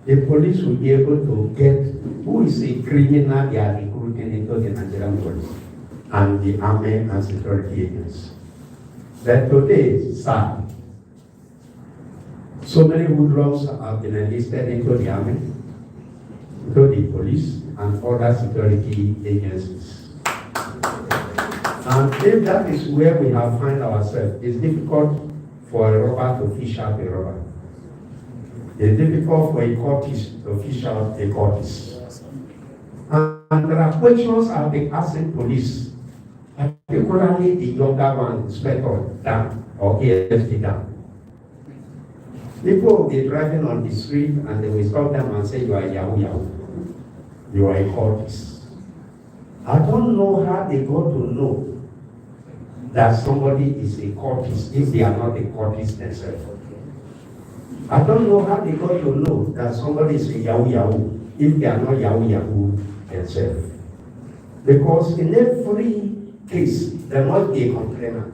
the police will be able to get who is a criminal they are recruiting into the Nigerian police and the army and security agents. But today, sir, so many hoodlums have been enlisted into the army, into the police, and other security agencies. And if that is where we have found ourselves, it's difficult for a robber to fish out a robber. It's difficult for a courtist to fish out a courtist. And there are questions I've been asking police, particularly the younger one, Inspector Dan or AFT Dan. People will be driving on the street and they will stop them and say, you are Yahoo Yahoo. You are a courtist. I don't know how they got to know that somebody is a courtist if they are not a courtist themselves. I don't know how they got to know that somebody is a Yahoo Yahoo if they are not Yahoo Yahoo themselves. Because in every case, there must be a complainant.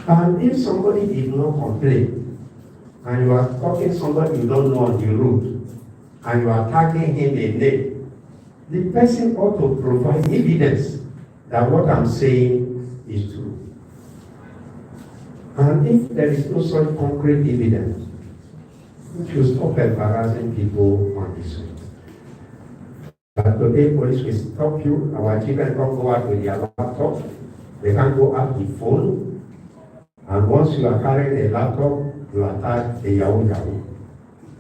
And if somebody did not complain, and you are talking to somebody you don't know on the road, and you are tagging him a name, the person ought to provide evidence that what I'm saying is true. And if there is no such concrete evidence, we should stop embarrassing people on the street. But today, police will stop you. Our children can't go out with their laptop. They can't go out with phone. And once you are carrying a laptop, you attack a Yahoo Yahoo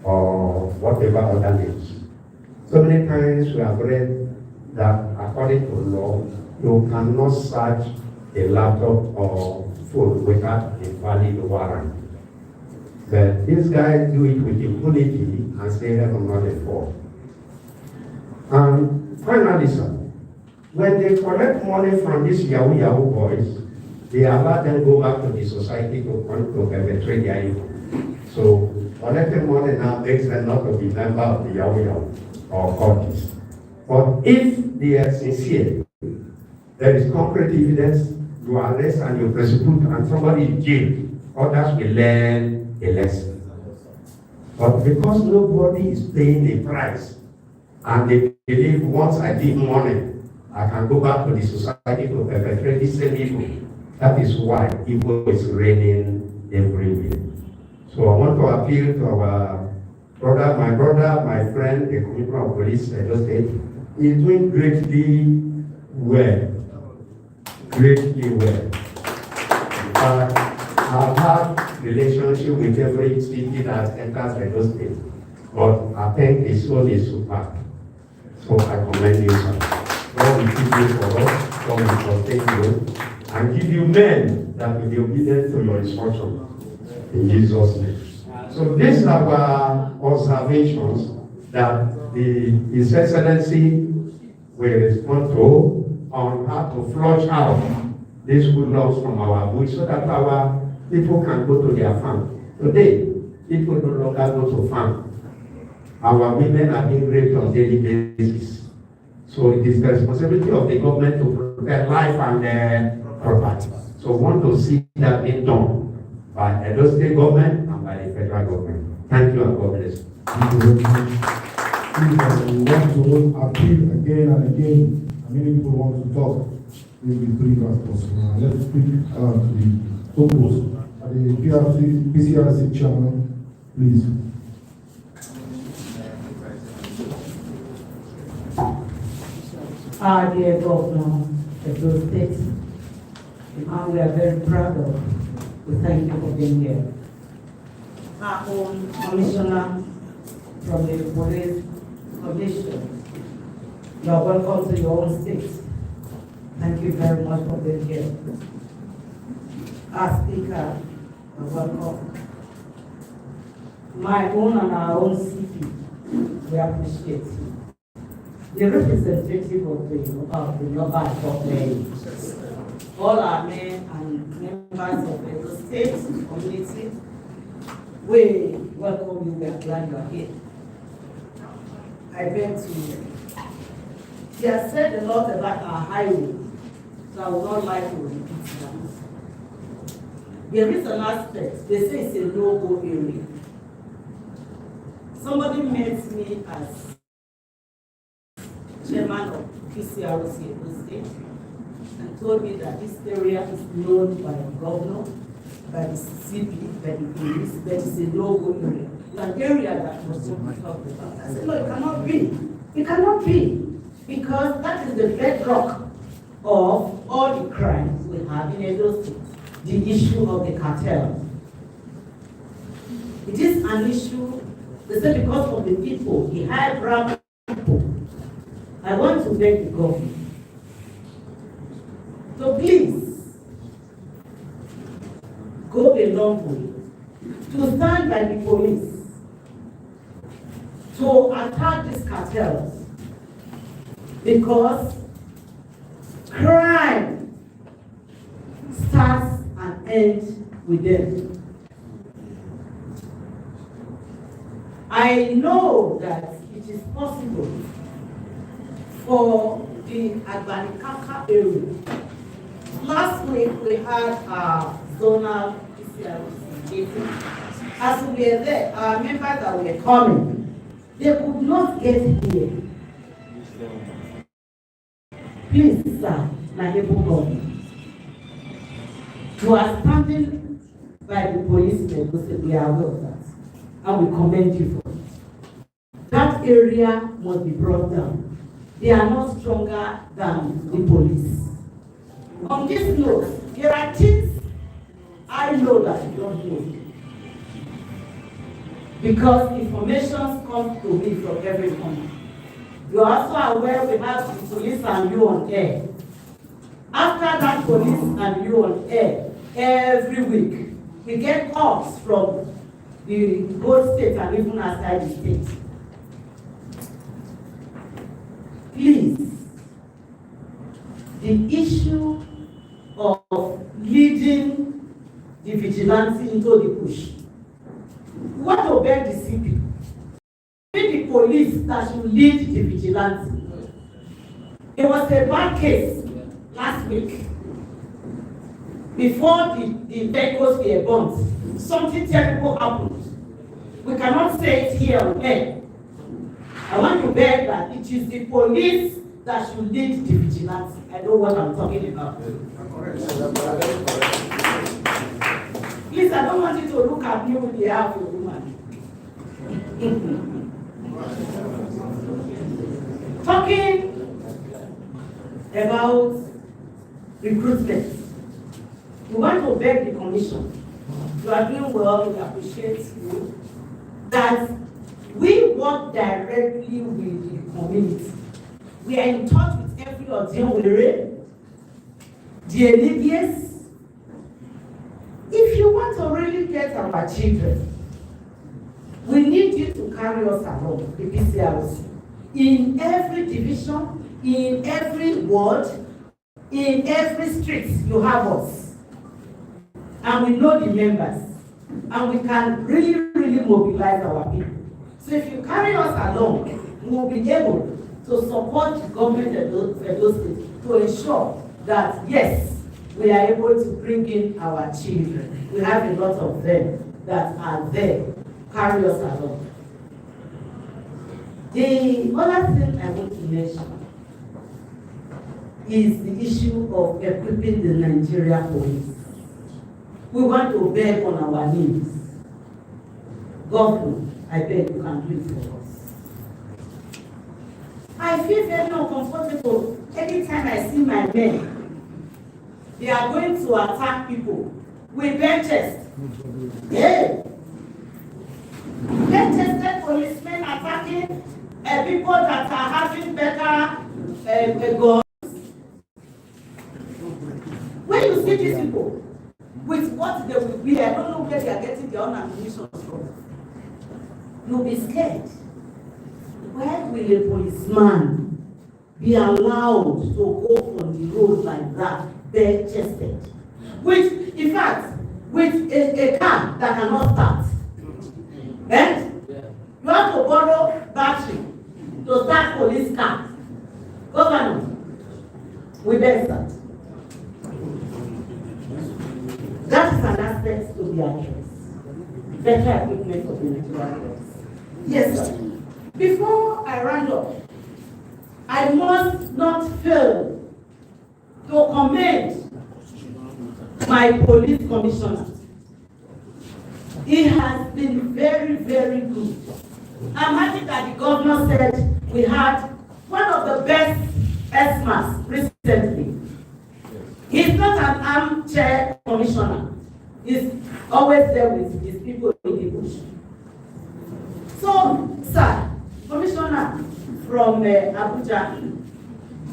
or whatever other names. So many times we have read that according to law, you cannot search a laptop or phone without a valid warrant. But these guys do it with impunity and say heaven not a fall. And finally, sir, when they collect money from these Yahoo boys, they allow them go back to the society to perpetrate their evil. So collecting money now makes them not to be member of the Yahoo or cultists. But if they are sincere, there is concrete evidence, you arrest and you prosecute and somebody is jailed, others will learn a lesson. But because nobody is paying a price, and they believe once I give money, I can go back to the society to perpetrate the same evil. That is why evil is reigning everywhere. So I want to appeal to our brother, my friend, the Commissioner of Police, Edo State. He is doing greatly well. Greatly well. I've had relationship with every city that enters Edo State, but I think his own is super. So I commend you, sir. God will keep you for us, God will sustain you, and give you men that will be obedient to your instruction. In Jesus' name. So these are our observations that His Excellency will respond to on how to flush out these good laws from our bush so that our people can go to their farm. Today, people no longer go to farm. Our women are being raped on a daily basis. So it is the responsibility of the government to protect life and property. So we want to see that being done by Edo State government and by the federal government. Thank you and God bless. Thank you very much. Please, we want to appeal again and again. Many people want to talk. Please be brief as possible. Let's speak to the Topos, the PCRC chairman, please. Dear Governor of the State, and we are very proud of. We thank you for being here. Our own commissioner from the Police Commission, you are welcome to your own state. Thank you very much for being here. Our speaker, you are welcome. My own and our own CP, we appreciate you. The representative of the Yoruba government, all our men and members of the state community, we welcome you. We are glad you are here. I beg to. He has said a lot about our highway, so I would not like to repeat that. There is an aspect. They say it's a no-go area. Somebody met me as chairman of PCRC in the state and told me that this area is known by the governor, by the CP, by the police, but it's a no-go area. It's an area that was not talked about. I said, no, it cannot be. It cannot be. Because that is the bedrock of all the crimes we have in Edo State, the issue of the cartel. It is an issue, they say, because of the people, the high-brow people. I want to beg the government. So please, go a long way to stand by the police to attack these cartels, because crime starts and ends with them. I know that it is possible for the Agbanikaka area. Last week we had a zonal PCRC meeting. As we were there, our members that were coming, they could not get here. Please, sir, my able government, you are standing by the policemen who said we are aware of that, and we commend you for it. That area must be brought down. They are not stronger than the police. On this note, there are things I know that you don't know, because information comes to me from every corner. You are also aware we have the police and you on air. After that police and you on air, every week, we get calls from the whole state and even outside the state. Please, the issue of leading the vigilante into the bush. We want to beg the CP, be the police that should lead the vigilante. There was a bad case last week. Before the vehicles were burnt, something terrible happened. We cannot say it here or there. I want to beg that it is the police that should lead the vigilante. I know what I'm talking about. Please, I don't want you to look at me with the eye of a woman. Talking about recruitment, we want to beg the commission. You are doing well, we appreciate you, that we work directly with the community. We are in touch with every Odion, the Elibies. If you want to really get our children, we need you to carry us along, the PCRC. In every division, in every ward, in every street, you have us. And we know the members. And we can really mobilize our people. So if you carry us along, we will be able to support the government of those states to ensure that, yes, we are able to bring in our children. We have a lot of them that are there. Carry us along. The other thing I want to mention is the issue of equipping the Nigerian police. We want to beg on our knees. Governor, I beg you can do it for us. I feel very uncomfortable anytime I see my men. They are going to attack people with benches. Yeah. Benches, policemen attacking people that are having better guns. When you see these people with what they will be, I don't know where they are getting their own ammunition from. You'll be scared. Where will a policeman be allowed to go on the road like that, bare-chested? With, in fact, with a car that cannot start. Eh? You have to borrow battery to start police car. Governor, we better start. That is an aspect to be addressed. Better equipment for the Nigerian. Yes, sir. Before I round up, I must not fail to commend my police commissioner. He has been very good. I'm happy that the governor said we had one of the best ESMAs recently. He's not an armchair commissioner. He's always there with his people in the bush. So, sir, commissioner from Abuja,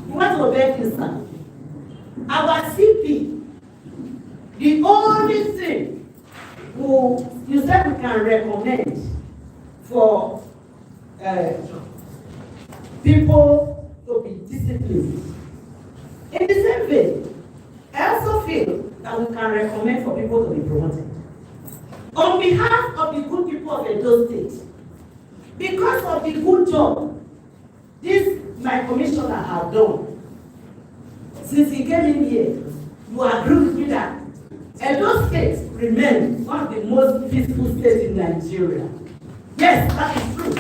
we want to beg you, sir. Our CP, the only thing you said we can recommend for people to be disciplined. In the same way, I also feel that we can recommend for people to be promoted. On behalf of the good people of Edo State, because of the good job this my commissioner has done, since he came in here, you agree with me that Edo State remains one of the most peaceful states in Nigeria. Yes, that is true.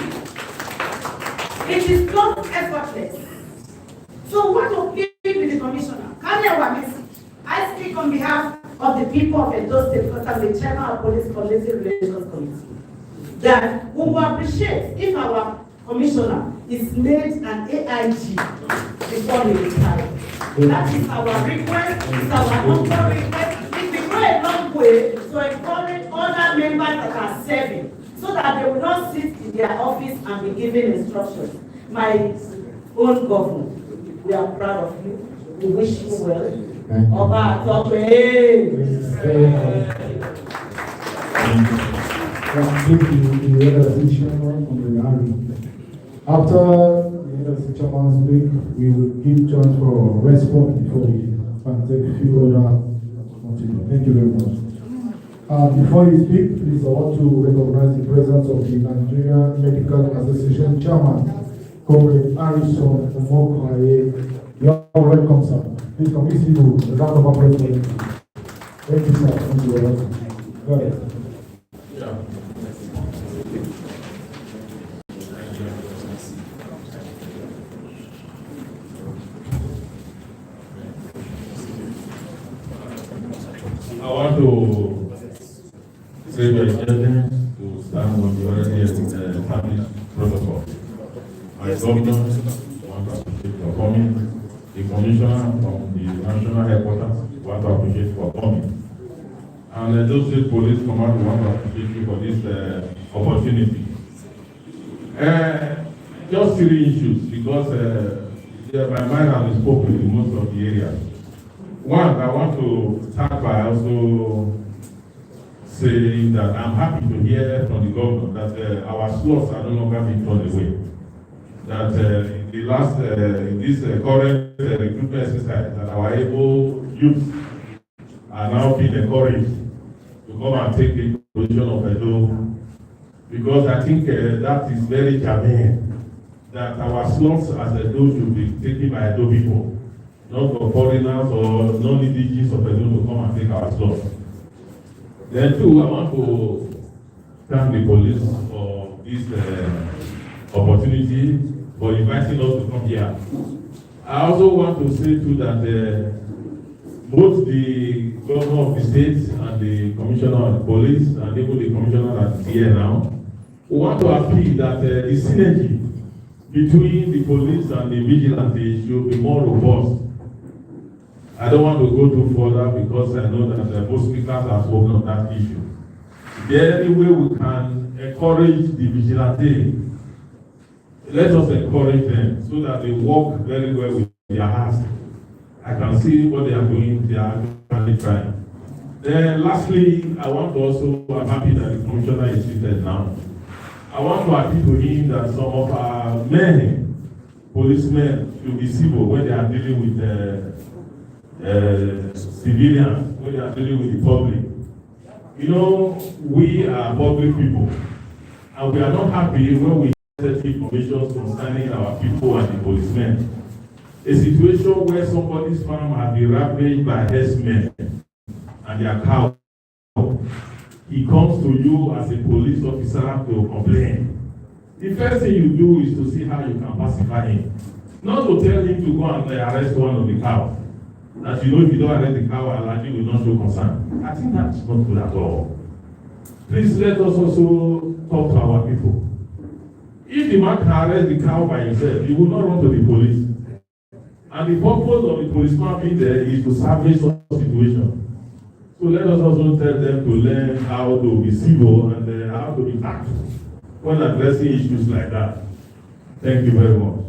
It is not effortless. So what to plead with the commissioner? Carry our message. I speak on behalf of the people of Edo State because I'm the chairman of Police Community Relations Committee. That we will appreciate if our commissioner is made an AIG before he retires. That is our request, it's our humble request. It will go a long way to encourage other members that are serving so that they will not sit in their office and be given instructions. My own governor, we are proud of you. We wish you well. Oba Atope. After the chairman speak, we will give chance for response before we can take a few other continue. Thank you very much. Before you speak, please I want to recognize the presence of the Nigerian Medical Association Chairman, Comrade Harrison Omokwaye. You are welcome, sir. Please can we see you a round of applause for him. Thank you, sir. Thank you very much. Go ahead. Yeah. I want to say we are intending to stand on the already established protocol. My governor wants to appreciate for coming. The commissioner from the national headquarters want to appreciate for coming. And those state police command want to appreciate you for this opportunity. Just 3 issues because my mind has spoken in most of the areas. One, I want to start by also saying that I'm happy to hear from the governor that our slots are no longer being thrown away. That in the last, in this current recruitment exercise, that our able youth are now being encouraged to come and take the position of Edo, because I think that is very germane, that our slots as Edo should be taken by Edo people, not for foreigners or non-indigenous of Edo to come and take our slots. Then two, I want to thank the police for this opportunity, for inviting us to come here. I also want to say too that both the governor of the state and the commissioner of the police and even the commissioner that is here now, we want to appeal that the synergy between the police and the vigilantes should be more robust. I don't want to go too further because I know that most speakers have spoken on that issue. Is there any way we can encourage the vigilante? Let us encourage them so that they work very well with their hearts. I can see what they are doing, they are actually trying. Then lastly, I want to also, I'm happy that the commissioner is seated now. I want to appeal to him that some of our men, policemen, should be civil when they are dealing with civilians, when they are dealing with the public. You know, we are public people, and we are not happy when we get information concerning our people and the policemen. A situation where somebody's farm has been ravaged by herdsmen and their cow, he comes to you as a police officer to complain. The first thing you do is to see how you can pacify him. Not to tell him to go and arrest one of the cows. That you know if you don't arrest the cow, Allah will not show concern. I think that's not good at all. Please let us also talk to our people. If the man can arrest the cow by himself, he will not run to the police. And the purpose of the policeman being there is to salvage such situation. So let us also tell them to learn how to be civil and how to be tactful when addressing issues like that. Thank you very much.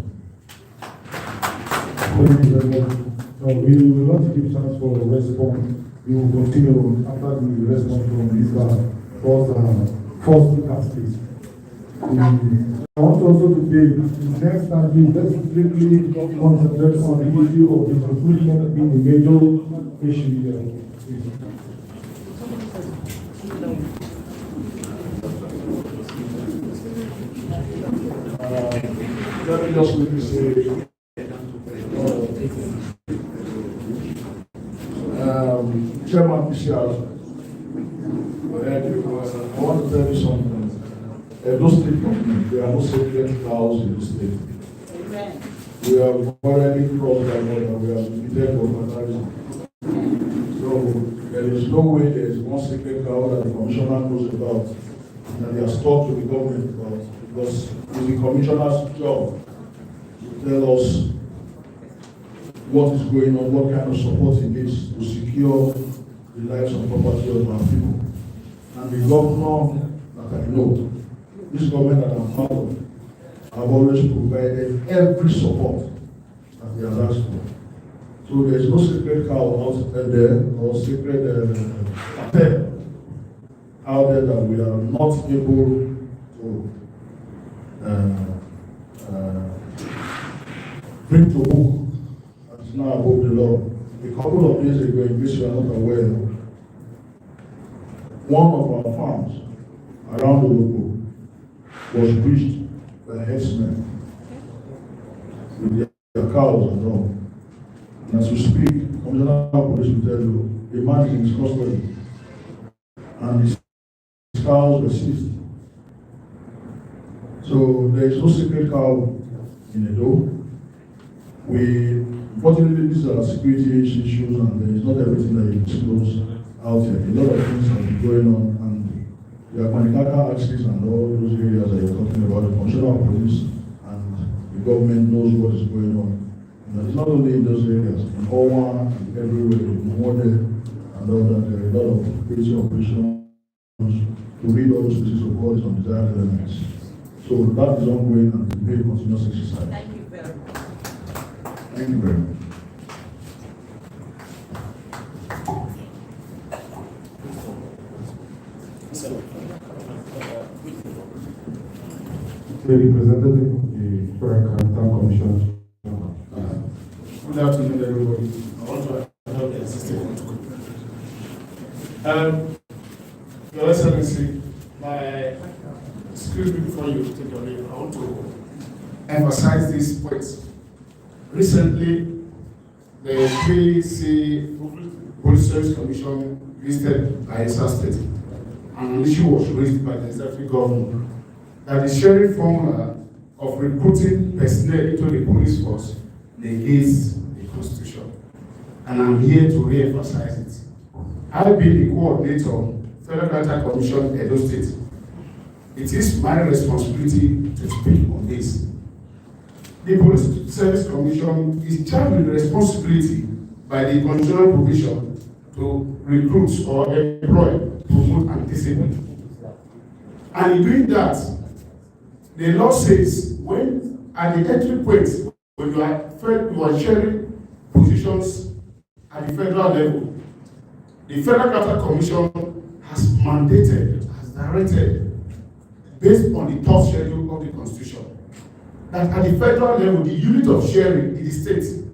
Thank you very much. We will not give chance for response. We will continue after the response from this first speaker, please. I want also to say, next time, let's strictly concentrate on the issue of the recruitment being a major issue here. Let me just quickly say, Chairman Michelle, I want to tell you something. Those state government, there are no sacred cows in the state. Amen. We have already crossed that border, we have limited governmentalism. So there is no way there is one sacred cow that the commissioner knows about that they have talked to the government about, because it's the commissioner's job to tell us what is going on, what kind of support he needs to secure the lives and property of our people. And the governor that I know, this government that I'm part of, have always provided every support that he has asked for. So there is no sacred cow out there or sacred pet out there that we are not able to bring to book and is now above the law. A couple of days ago, in case you are not aware, one of our farms around the local was breached by herdsmen with their cows and all. And as we speak, Commissioner of Police will tell you, a man is in his custody and his cows were seized. So there is no secret cow in Edo. Unfortunately, these are security issues and there is not everything that you disclose out here. A lot of things have been going on and the Akwanikaka axis and all those areas that you're talking about, the Commissioner of Police and the government knows what is going on. And it's not only in those areas, in Owa and everywhere, in Wode and all that, there are a lot of security operations to read all those pieces of what is on desired elements. So that is ongoing and will be a continuous exercise. Thank you very much. Thank you very much. The representative of the Foreign Capital Commission. Good afternoon, everybody. I want to help the assistant. Your Excellency, excuse me before you take your leave, I want to emphasize these points. Recently, the PCC Police Service Commission visited Bayelsa State, and an issue was raised by the executive governor that the sharing formula of recruiting personnel into the police force negates the Constitution. And I'm here to re-emphasize it. I've been the coordinator, Federal Data Commission, Edo State. It is my responsibility to speak on this. The Police Service Commission is charged with the responsibility by the constitutional provision to recruit or employ, promote, and discipline. And in doing that, the law says when at the entry point, when you are sharing positions at the federal level, the Federal Data Commission has mandated, has directed, based on the 3rd schedule of the Constitution, that at the federal level, the unit of sharing is the state.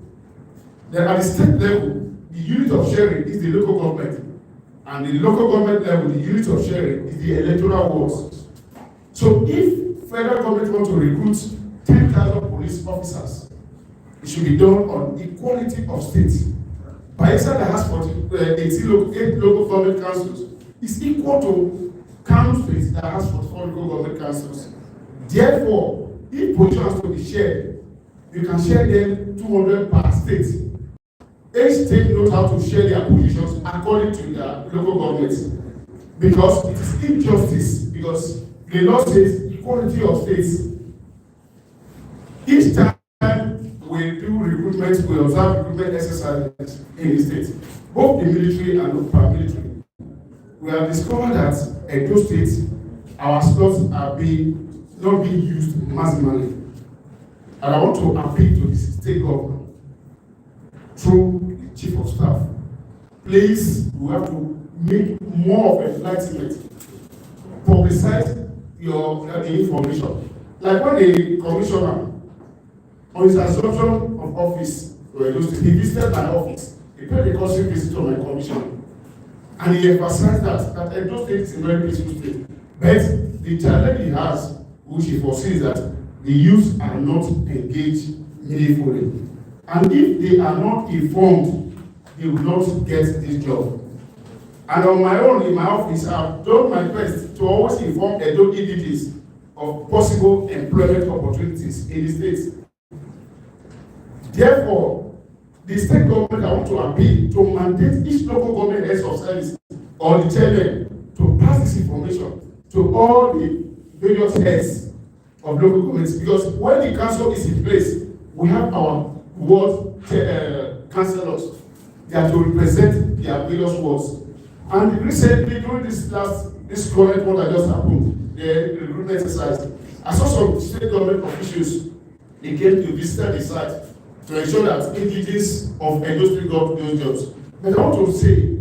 Then at the state level, the unit of sharing is the local government. And the local government level, the unit of sharing is the electoral wards. So if federal government wants to recruit 10,000 police officers, it should be done on equality of states. Bayelsa that has 8 local government councils is equal to Kano State that has 44 local government councils. Therefore, if positions to be shared, you can share them 200 per state. Each state knows how to share their positions according to their local governments. Because it is injustice, because the law says equality of states. Each time we do recruitment, we observe recruitment exercises in the state, both the military and the paramilitary. We have discovered that in those states, our slots are not being used maximally. And I want to appeal to the state government through the chief of staff. Please, we have to make more of enlightenment, publicize the information. Like when the commissioner, on his assumption of office, he visited my office, he paid a courtesy visit to my commission, and he emphasized that Edo State is a very peaceful state. But the challenge he has, which he foresees, that the youth are not engaged meaningfully. And if they are not informed, they will not get this job. And on my own, in my office, I've done my best to always inform Edo EDDs of possible employment opportunities in the state. Therefore, the state government, I want to appeal to mandate each local government heads of service or the chairman to pass this information to all the various heads of local governments. Because when the council is in place, we have our ward councillors that will represent their various wards. And recently, during this current one that just happened, the recruitment exercise, I saw some state government officials, they came to visit the site to ensure that indigenous of Edo State got those jobs. But I want to say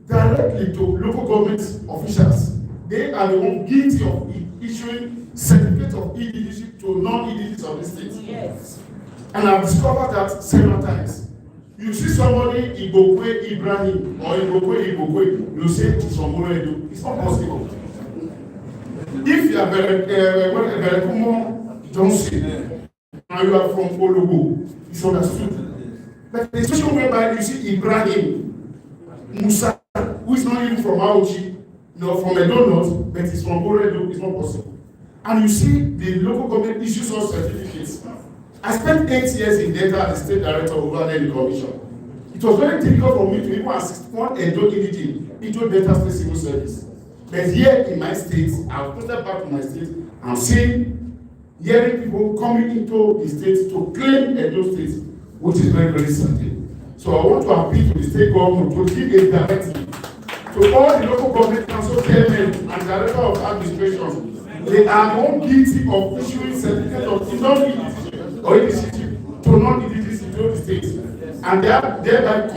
directly to local government officials, they are the ones guilty of issuing certificate of EDDship to non-EDDs of the state. Yes. And I've discovered that several times. You see somebody Ibokwe Ibrahim or Ibokwe, you say it's from Oredo. It's not possible. If you are Berekumo Johnson and you are from Ologo, it's understood. But the situation whereby you see Ibrahim Musa, who is not even from Auchi, from Edo North, but is from Oredo, it's not possible. And you see the local government issues us certificates. I spent 8 years in data as the state director of Urban Energy Commission. It was very difficult for me to even assist one Edo indigene into data state civil service. But here in my state, I've posted back to my state, I'm seeing, hearing people coming into the state to claim Edo state, which is very, very certain. So I want to appeal to the state government to give a directive to all the local government council chairmen and director of administration. They are all guilty of issuing certificate of non-indigenous or indigenous to non-indigenous into the states, and they are thereby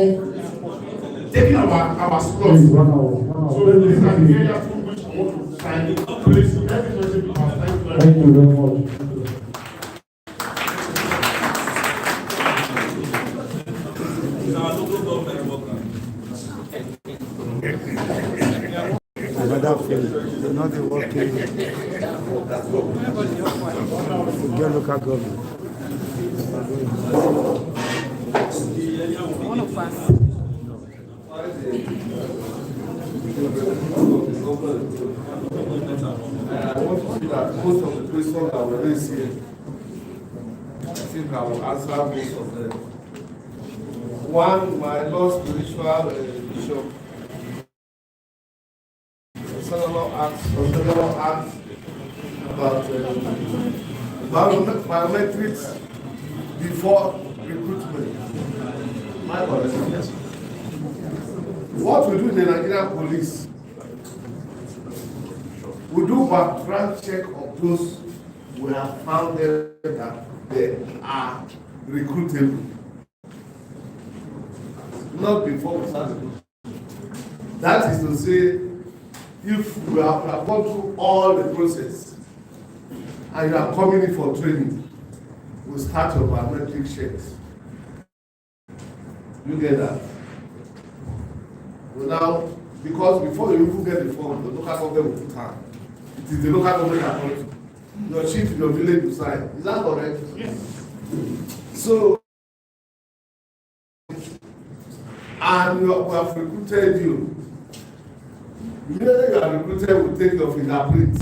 taking our slots. So these are the areas through which I want to sign. Please, everybody, thank you very much. Another field, not the working. Your local government. I want to see that most of the questions that were raised here, I think I will answer most of them. One, my Lord spiritual bishop, Senator asked about biometrics before recruitment. My God, what we do in the Nigerian police, we do background check of those we have found them that they are recruitable. Not before we start recruiting. That is to say, if we have gone through all the process and you are coming in for training, we start your biometric checks. You get that? Well, now, because before you even get the form, the local government will put hand. It is the local government appointment. Your chief in your village will sign. Is that correct? Yes. So, and we have recruited you. Immediately you are recruited, we take your fingerprint,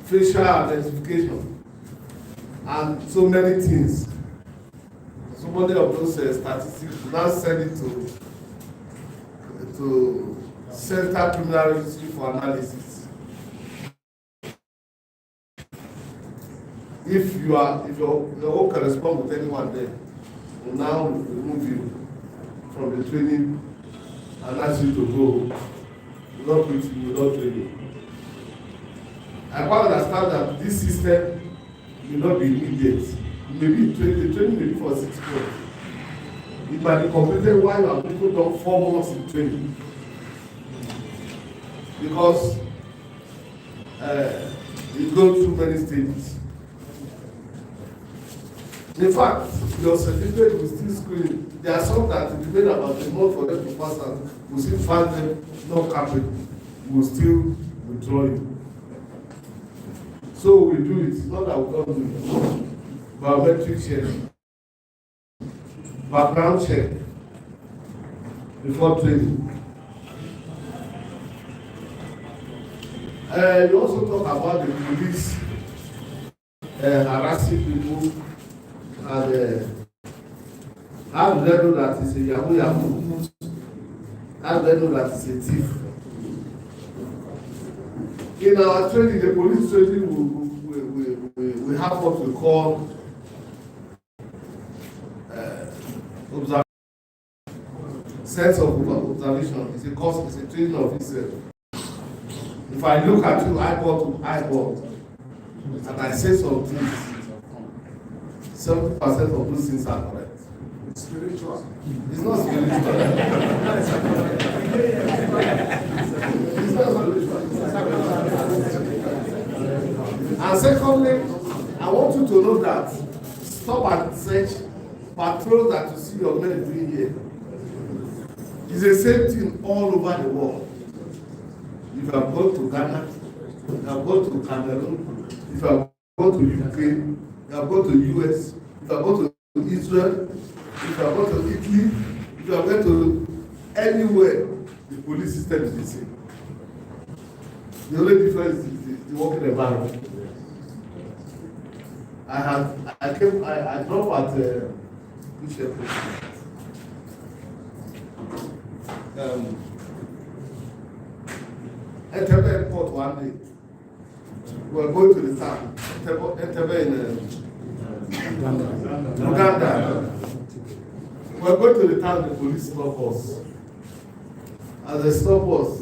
facial identification, and so many things. So many of those statistics, we now send it to Center Criminal Registry for analysis. If your own correspond with anyone there, we'll now remove you from the training and ask you to go. Not with you, not training. I quite understand that this system will not be immediate. Maybe the training may be for 6 months. It might be completed while our people done 4 months in training. Because you go through many stages. In fact, your certificate will still screen. There are some that debate about the month for them to pass and we still find them not capable. We will still withdraw you. So we do it. It's not that we don't do it. Biometric check. Background check. Before training. You also talk about the police harassing people and how do they know that it's a Yahoo Yahoo? How do they know that it's a thief? In our training, the police training, we have what we call sense of observation. It's a course, it's a training of itself. If I look at you eyeball to eyeball, and I say some things, 70% of those things are correct. It's spiritual. It's not spiritual. It's not spiritual. And secondly, I want you to know that stop and search patrols that you see your men doing here. It's the same thing all over the world. If you have gone to Ghana, you have gone to Cameroon, if you have gone to UK, you have gone to US, if you have gone to Israel, if you have gone to Italy, if you have gone to anywhere, the police system is the same. The only difference is the working environment. I dropped at which airport? Entebbe airport one day. We were going to the town. Entebbe in Uganda. We were going to the town, the police stopped us. As they stopped us,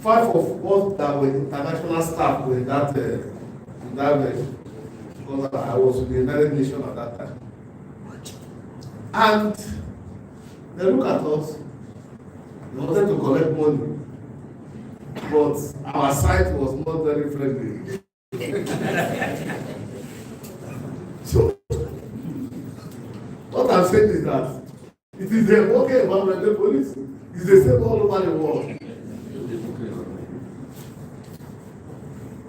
5 of us that were international staff were in that because I was with the United Nations at that time. And they look at us, they wanted to collect money, but our site was not very friendly. So, what I'm saying is that it is the working environment, the police is the same all over the world.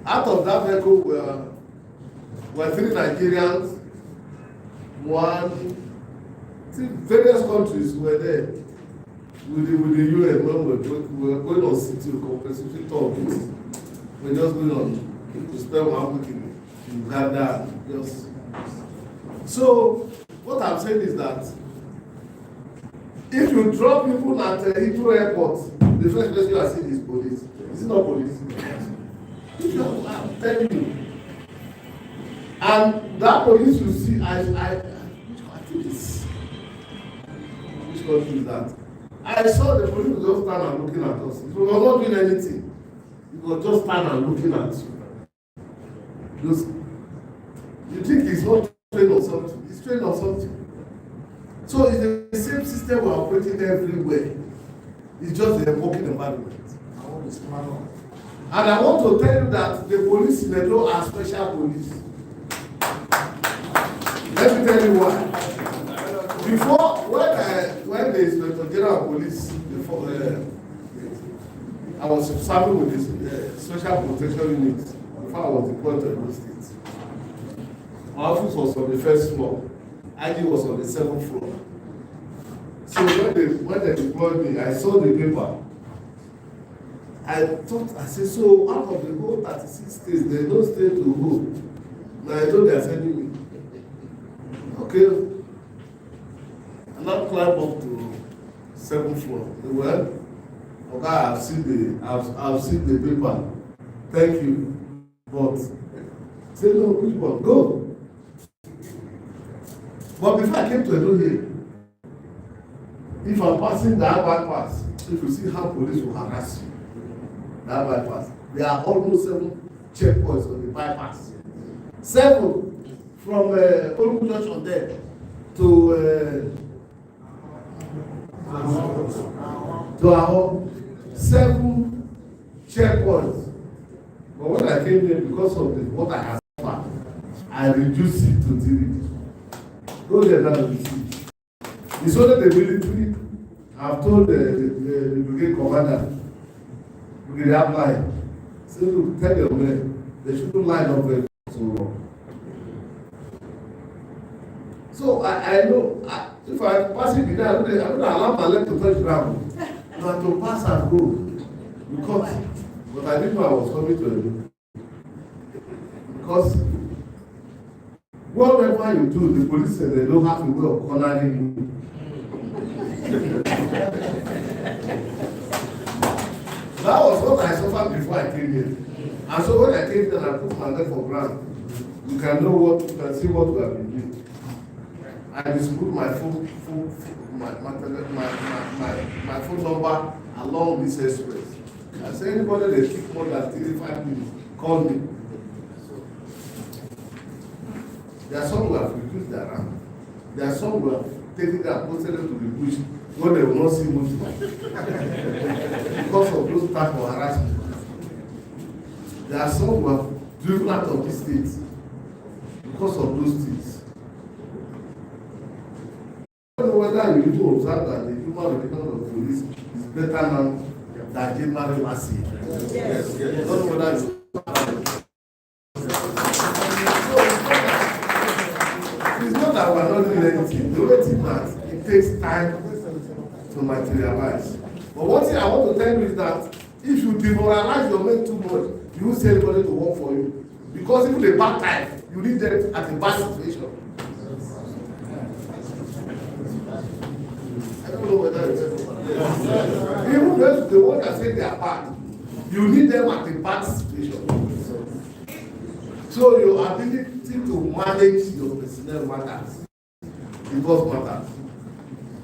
Out of that vehicle were 3 Nigerians, various countries were there with the UN when we were going on city compensatory tour meetings. We were just going on to spend 1 week in Uganda. So, what I'm saying is that if you drop people at Heathrow Airport, the first place you are seeing is police. Is it not police? I'm telling you. And that police you see, I think it's, which country is that? I saw the police just stand and looking at us. It was not doing anything. It was just stand and looking at you. You think he's not trained on something? He's trained on something. So it's the same system we're operating everywhere. It's just the working environment. And I want to tell you that the police in Edo are special police. Let me tell you why. Before, when the Inspector General of Police, I was serving with the Special Protection Unit before I was deployed to Edo State. My office was on the 1st floor. IG was on the 7th floor. So when they deployed me, I saw the paper. I said, so out of the whole 36 states, there's no state to go. Now I know they are sending me. Okay. And now climb up to 7th floor. Well, okay, I've seen the paper. Thank you. But say no, which one? Go. But before I came to Edo here, if I'm passing that bypass, if you see how police will harass you, that bypass, there are almost 7 checkpoints on the bypass. 7 from Olugu Junction there to our 7 checkpoints. But when I came here, because of what I have suffered, I reduced it to 3. Go there now and see. It's only the military. I've told the brigade commander, brigade outline, say, look, tell your men, they shouldn't line up very so long. So I know, if I pass it there, I don't allow my leg to touch ground. But to pass and go, because, but I didn't know I was coming to it. Because whatever you do, the police said they don't have a way of cornering you. That was what I suffered before I came here. And so when I came here and I put my leg for ground, you can know what, you can see what we have been doing. I distribute my phone number along this express. I say anybody that keep more than 35 minutes, call me. There are some who have reduced their rank. There are some who have taken their posted them to the bush where they will not see much because of those type of harassment. There are some who have driven out of the state. because of those things. I don't know whether you need to observe that the human relation of police is better now than general mercy. Yes. I don't know whether you it's not that we're not doing anything. The only thing that it takes time to materialize. But one thing I want to tell you is that if you demoralize your men too much, you won't see anybody to work for you. Because even a bad time, you need them at a bad situation. I don't know whether it's even those the one that say they are bad, you need them at a bad situation. So your ability to manage your personnel matters. It does matter.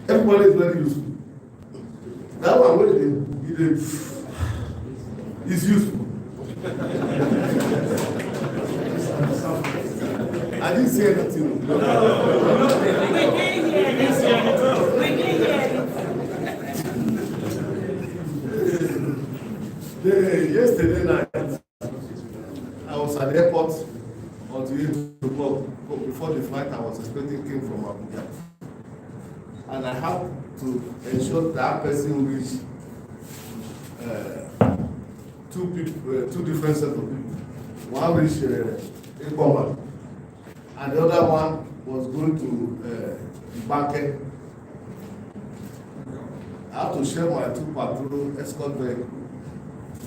Everybody is very useful. That one when is useful. I didn't say anything. We can't hear this. We can't hear it. Yesterday night, I was at the airport until 8 o'clock. Before the flight I was expecting came from Abuja. And I had to ensure that person reached two different sets of people. One reached Ekoma, and the other one was going to GTBANK. I have to share my two patrol escort vehicle.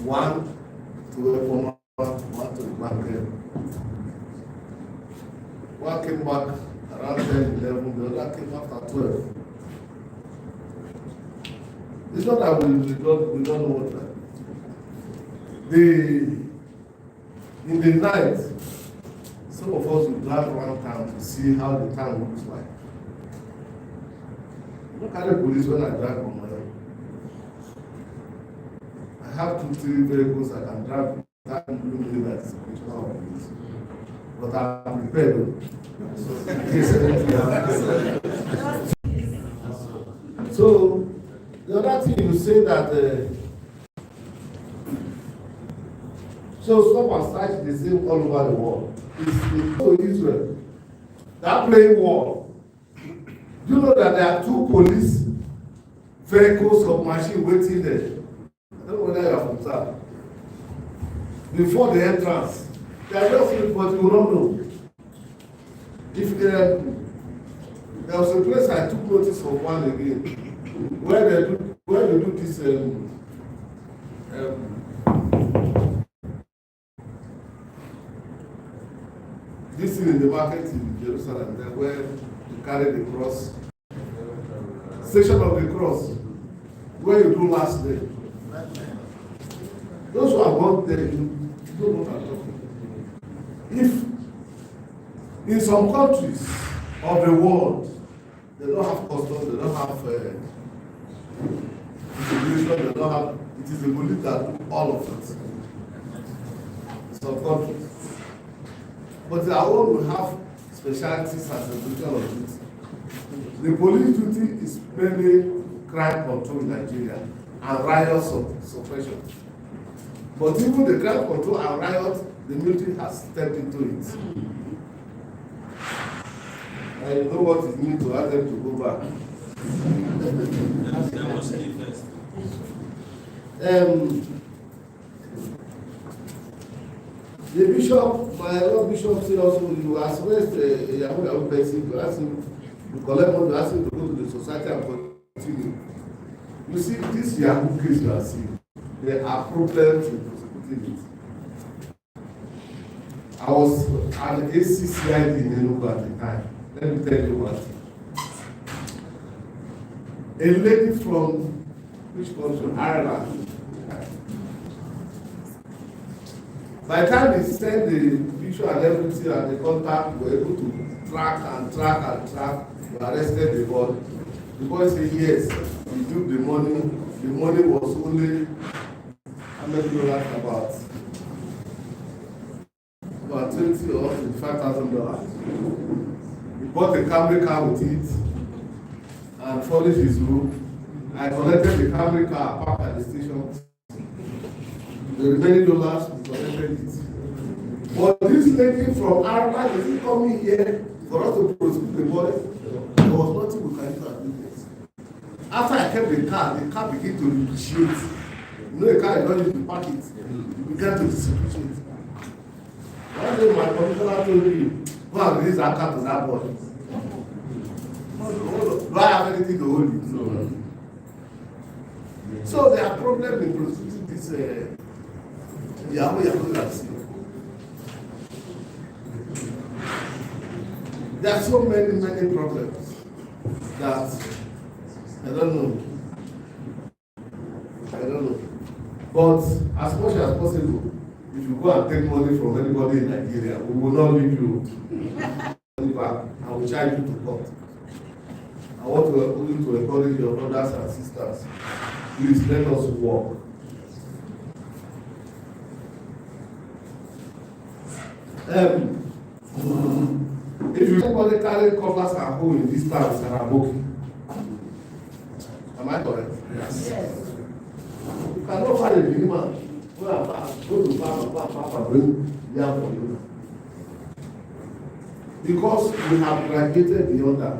One to Ekoma, one to GTBANK. One came back around 10, 11, the other came after 12. It's not that we don't know what that. In the night, some of us will drive around town to see how the town looks like. Look at the police when I drive on my own. I have 2-3 vehicles I can drive that illuminate police. But I'm prepared in case anything happens. So the other thing you say that so stop and start the same all over the world. It's so Israel. That playing war. Do you know that there are 2 police vehicles of machine waiting there? I don't know whether you have observed. Before the entrance. They are just in, but you will not know. If there was a place I took notice of one again, where they do this this thing in the market in Jerusalem, there where you carry the cross, section of the cross, where you do last day. Those who are not there, you don't know what I'm talking. If in some countries of the world, they don't have customs, they don't have distribution, they don't have, it is a belief that all of it. Some countries. But our own will have specialties as a region of duty. The police duty is mainly crime control in Nigeria and riot suppression. But even the crime control and riot, the military has stepped into it. And you know what it means to ask them to go back. The bishop, my Lord Bishop said also, you as well as a young person, you ask him to collect money, you ask him to go to the society and continue. You see, this Yahoo case you are seeing, there are problems in prosecuting it. I was an ACCID in Enugu at the time. Let me tell you what. A lady from which country? Ireland. By the time they sent the picture and everything and the contact, we were able to track. We arrested the boy. The boy said yes, he took the money. The money was only, how many dollars? About $20,000 or $25,000. He bought a Camry car with it and furnished his room. I collected the Camry car, parked at the station. The remaining dollars, we collected it. But this lady from Ireland is coming here for us to prosecute the boy. There was nothing we can do at this. After I kept the car began to depreciate. You know, the car is not used to park it. It began to depreciate. One day my commissioner told me, go and release that car to that boy. Do I have anything to hold it? No. So there are problems in prosecuting this Yahoo vaccine. There are so many problems that I don't know. But as much as possible, if you go and take money from anybody in Nigeria, we will not leave you money back and will charge you to court. I want to encourage your brothers and sisters. Please let us work. If you somebody carry covers and hole in this town, it's Araboki. Am I correct? Yes. You cannot find a big man go to farm and bring yam for you. Because we have graduated beyond that.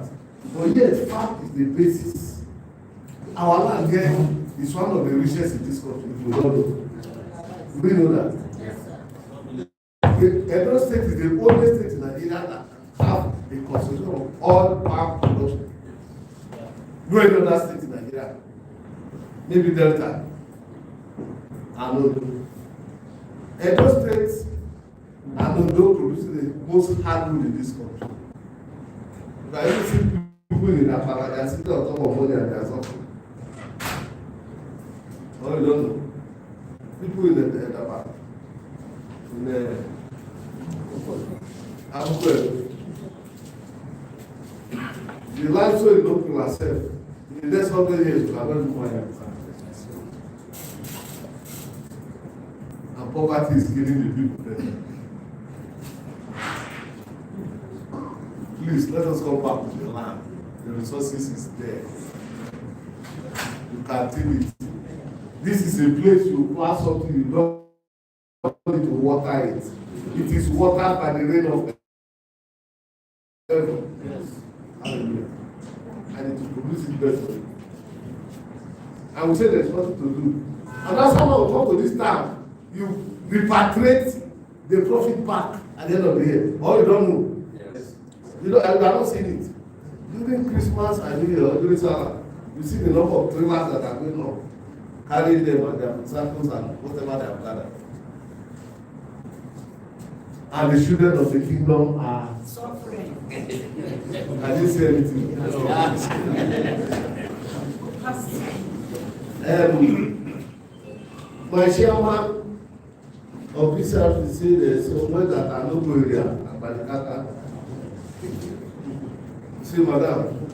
But yet, fact is the basis. Our land here is one of the richest in this country. If you don't know. Do you know that? Yes, sir. Edo State is the only state in Nigeria that have a concentration of all palm production. No any other state in Nigeria. Maybe Delta. And Ondo. Edo State and Ondo produce the most hardwood in this country. If I ever see people in Apala, they are sitting on top of money and they are suffering. Oh, you don't know. People in the Apala. In the the life so you don't kill yourself. In the next 100 years, you cannot do more. And poverty is killing the people there. Please let us come back to the land. The resources is there. You can till it. This is a place you plant something, you don't need to water it. It is watered by the rain of heaven. Yes. Hallelujah. And it will produce it better. And we say there's nothing to do. And that's how we come to this town. You repatriate the profit back at the end of the year. Or you don't know. Yes. You are not seeing it. During Christmas and New Year, during Salah, you see the number of trailers that are going on, carrying them and their circles and whatever they have gathered. And the children of the kingdom are suffering. I didn't say anything. My chairman of this service said there's somewhere that are no area and Balikata. See, madam,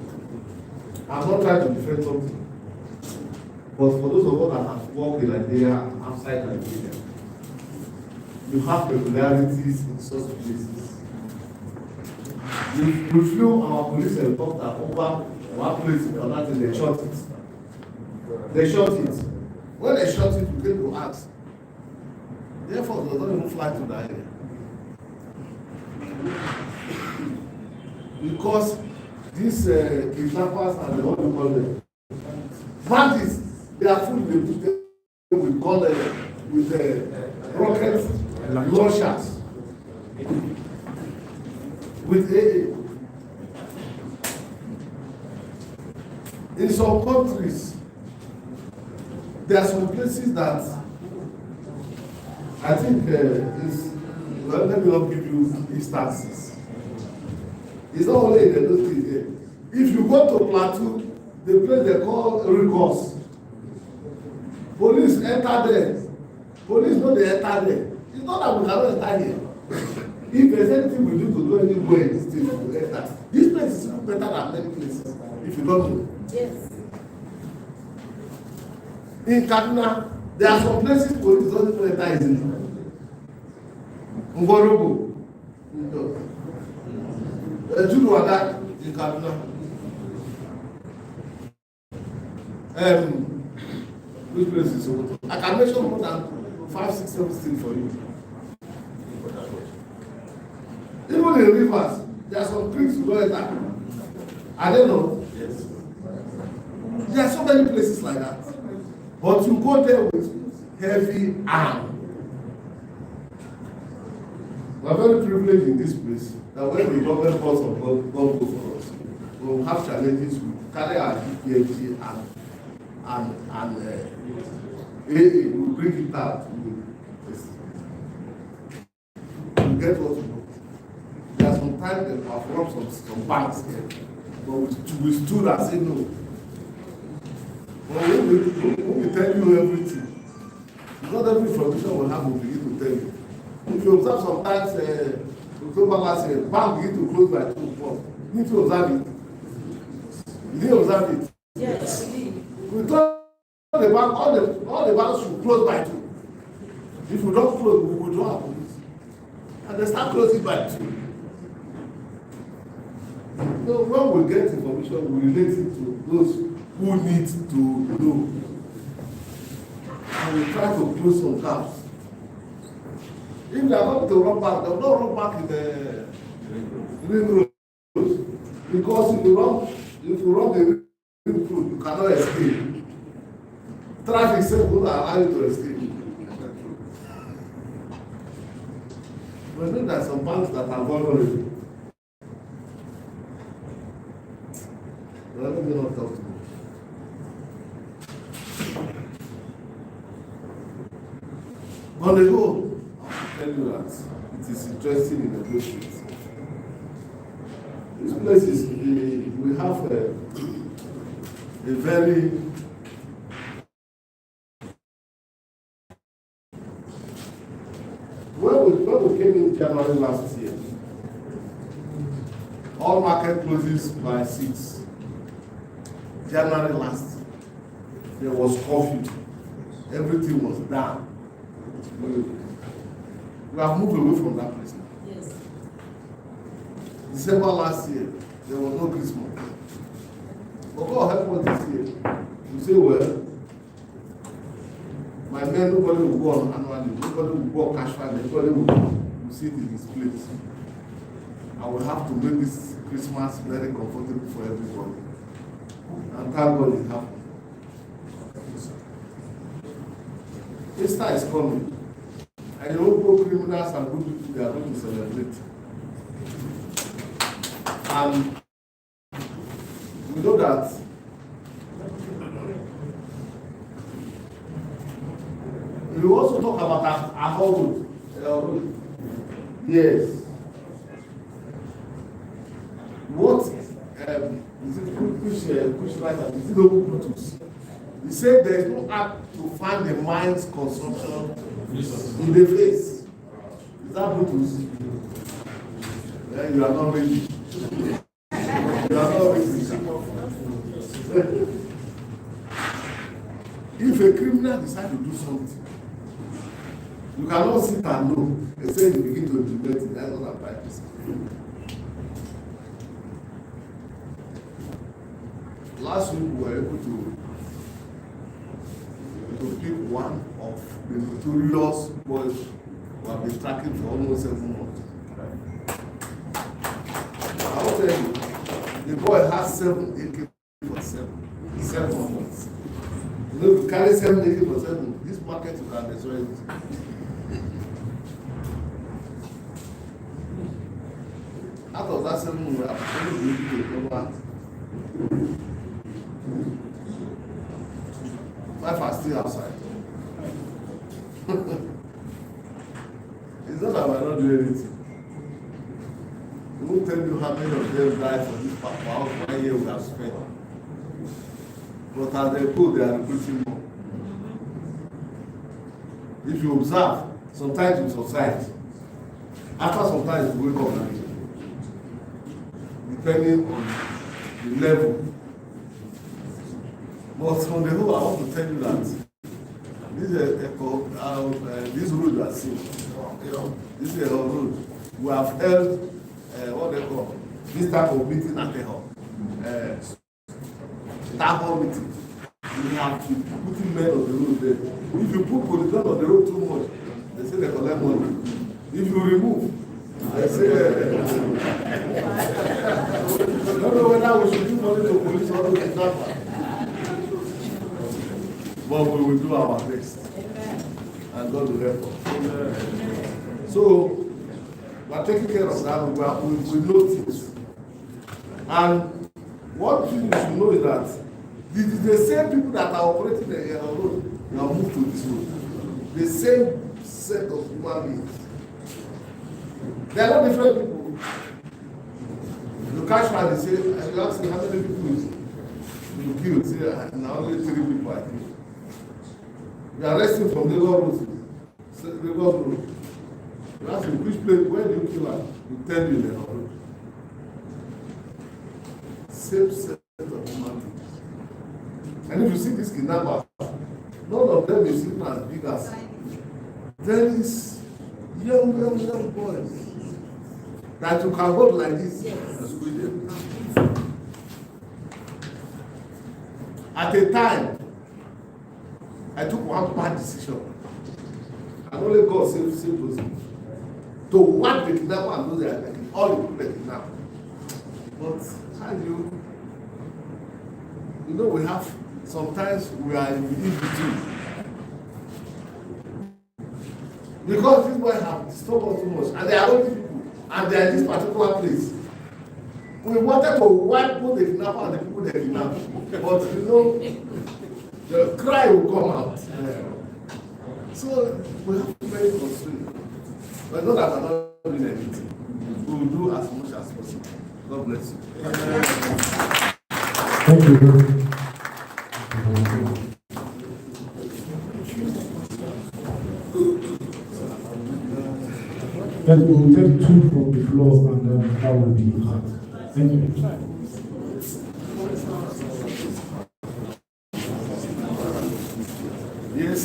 I'm not trying to defend something. But for those of us that have worked in Nigeria and outside Nigeria, you have regularities in such places. We flew our police helicopter over one place in Canada, they shot it. They shot it. When they shot it, we came to ask. Therefore, they don't even fly to that area. Because these kidnappers and the what we call them, bandits, they are full with gun, with rockets, launchers, with AA. In some countries, there are some places that I think well, let me not give you instances. It's not only in those things here. If you go to Plateau, the place they call Rigos, police enter there. Police know they enter there. It's not that we cannot enter here. If there's anything we do to do anywhere in this state, we enter. This place is even better than many places, if you don't know. Yes. In Kaduna, there are some places police don't even enter easily. Ngorogo, Juruwada in Kaduna. Which place is so? I can mention more than 5, 6, 7 things for you. Even in rivers, there are some creeks you don't enter. I don't know. Yes. There are so many places like that. But you go there with heavy arm. We are very privileged in this place that when the government calls of God go for us, we will have challenges. We carry our PhD and we bring it out. We get what we want. There are some times that we have robbed some banks here, but we stood and said no. But when we tell you everything, not every information will have to begin to tell you. If you observe sometimes, October last year, bank begin to close by 2 o'clock. You need to observe it. You didn't observe it. Yes. We told the bank, all the banks should close by 2. If we don't close, we will draw our police. And they start closing by 2. So when we get information, we relate it to those who need to know. And we try to close some gaps. If they are not to run back, they will not run back in the ring road. Because if you run the ring road, you cannot escape. Traffic says will not allow you to escape. But I know there are some banks that are vulnerable. Let me not talk to you. On the whole, I'll tell you that it is interesting in the street. This place is, we have a very when we came in January last year, all market closes by 6. January last, there was curfew. Everything was down. We have moved away from that place now. Yes. December last year, there was no Christmas. But God help us this year. You say, well, my men, nobody will go on annually, nobody will go on cash fund, nobody will sit in this place. I will have to make this Christmas very comfortable for everybody. And thank God it happened. Easter is coming. And the old criminals and good people, they are going to celebrate. And we know that we also talk about our road. Yes. What is it push writer? Is it open Bluetooth? He said there is no app to find the mind's consumption in the face. Is that Bluetooth? Yeah, you are not ready. You are not ready. If a criminal decides to do something, you cannot sit and know. They say you begin to implement it. That's not a practice. Last week we were able to pick one of the notorious boys who have been tracking for almost 7 months. I will tell you, the boy has 7 AK-47. 7 months. You know, if you carry 7 AK-47, this market you can destroy it. Out of that 7 months, I'm going to be able to cover 5 are still outside. It's not that we're not doing anything. We won't tell you how many of them died for this papa, how 1 year we have spent. But as they go, they are recruiting more. If you observe, sometimes you subside. After sometimes you wake up again. Depending on the level. But on the whole, I want to tell you that this road you are seeing, this is a road. We have held what they call this type of meeting at the hall. That hall meeting. We have to put in men on the road there. If you put police on the road too much, they say they collect money. If you remove, they say anybody to police or to kidnapper. But we will do our best. And God will help us. So, we are taking care of that. We know things. And what you should know is that the same people that are operating the road now move to this road. The same set of human beings. They are not different people. You catch one and say, you ask me how many people you killed. Say, now only 3 people I killed. You are arresting from the Lagos Road. You ask him, which place, where do you kill her? He tell you the road. Same set of human beings. And if you see these kidnappers, none of them is even as big as these young boys that you can hold like this and squeeze them. At a time, I took one bad decision. And only God saved those people. To want the kidnapper and those that are like all the people that kidnap. But how you know, we have, sometimes we are in between. Because these boys have disturbed us too much, and they are only people, and they are in this particular place. We wanted to wipe both the kidnapper and the people they kidnapped. But you know, the cry will come out. So we have to be very constrained. But not that we're not doing anything. We will do as much as possible. God bless you. Thank you. Then we will take 2 from the floor and then that will be it. Thank you. Yes.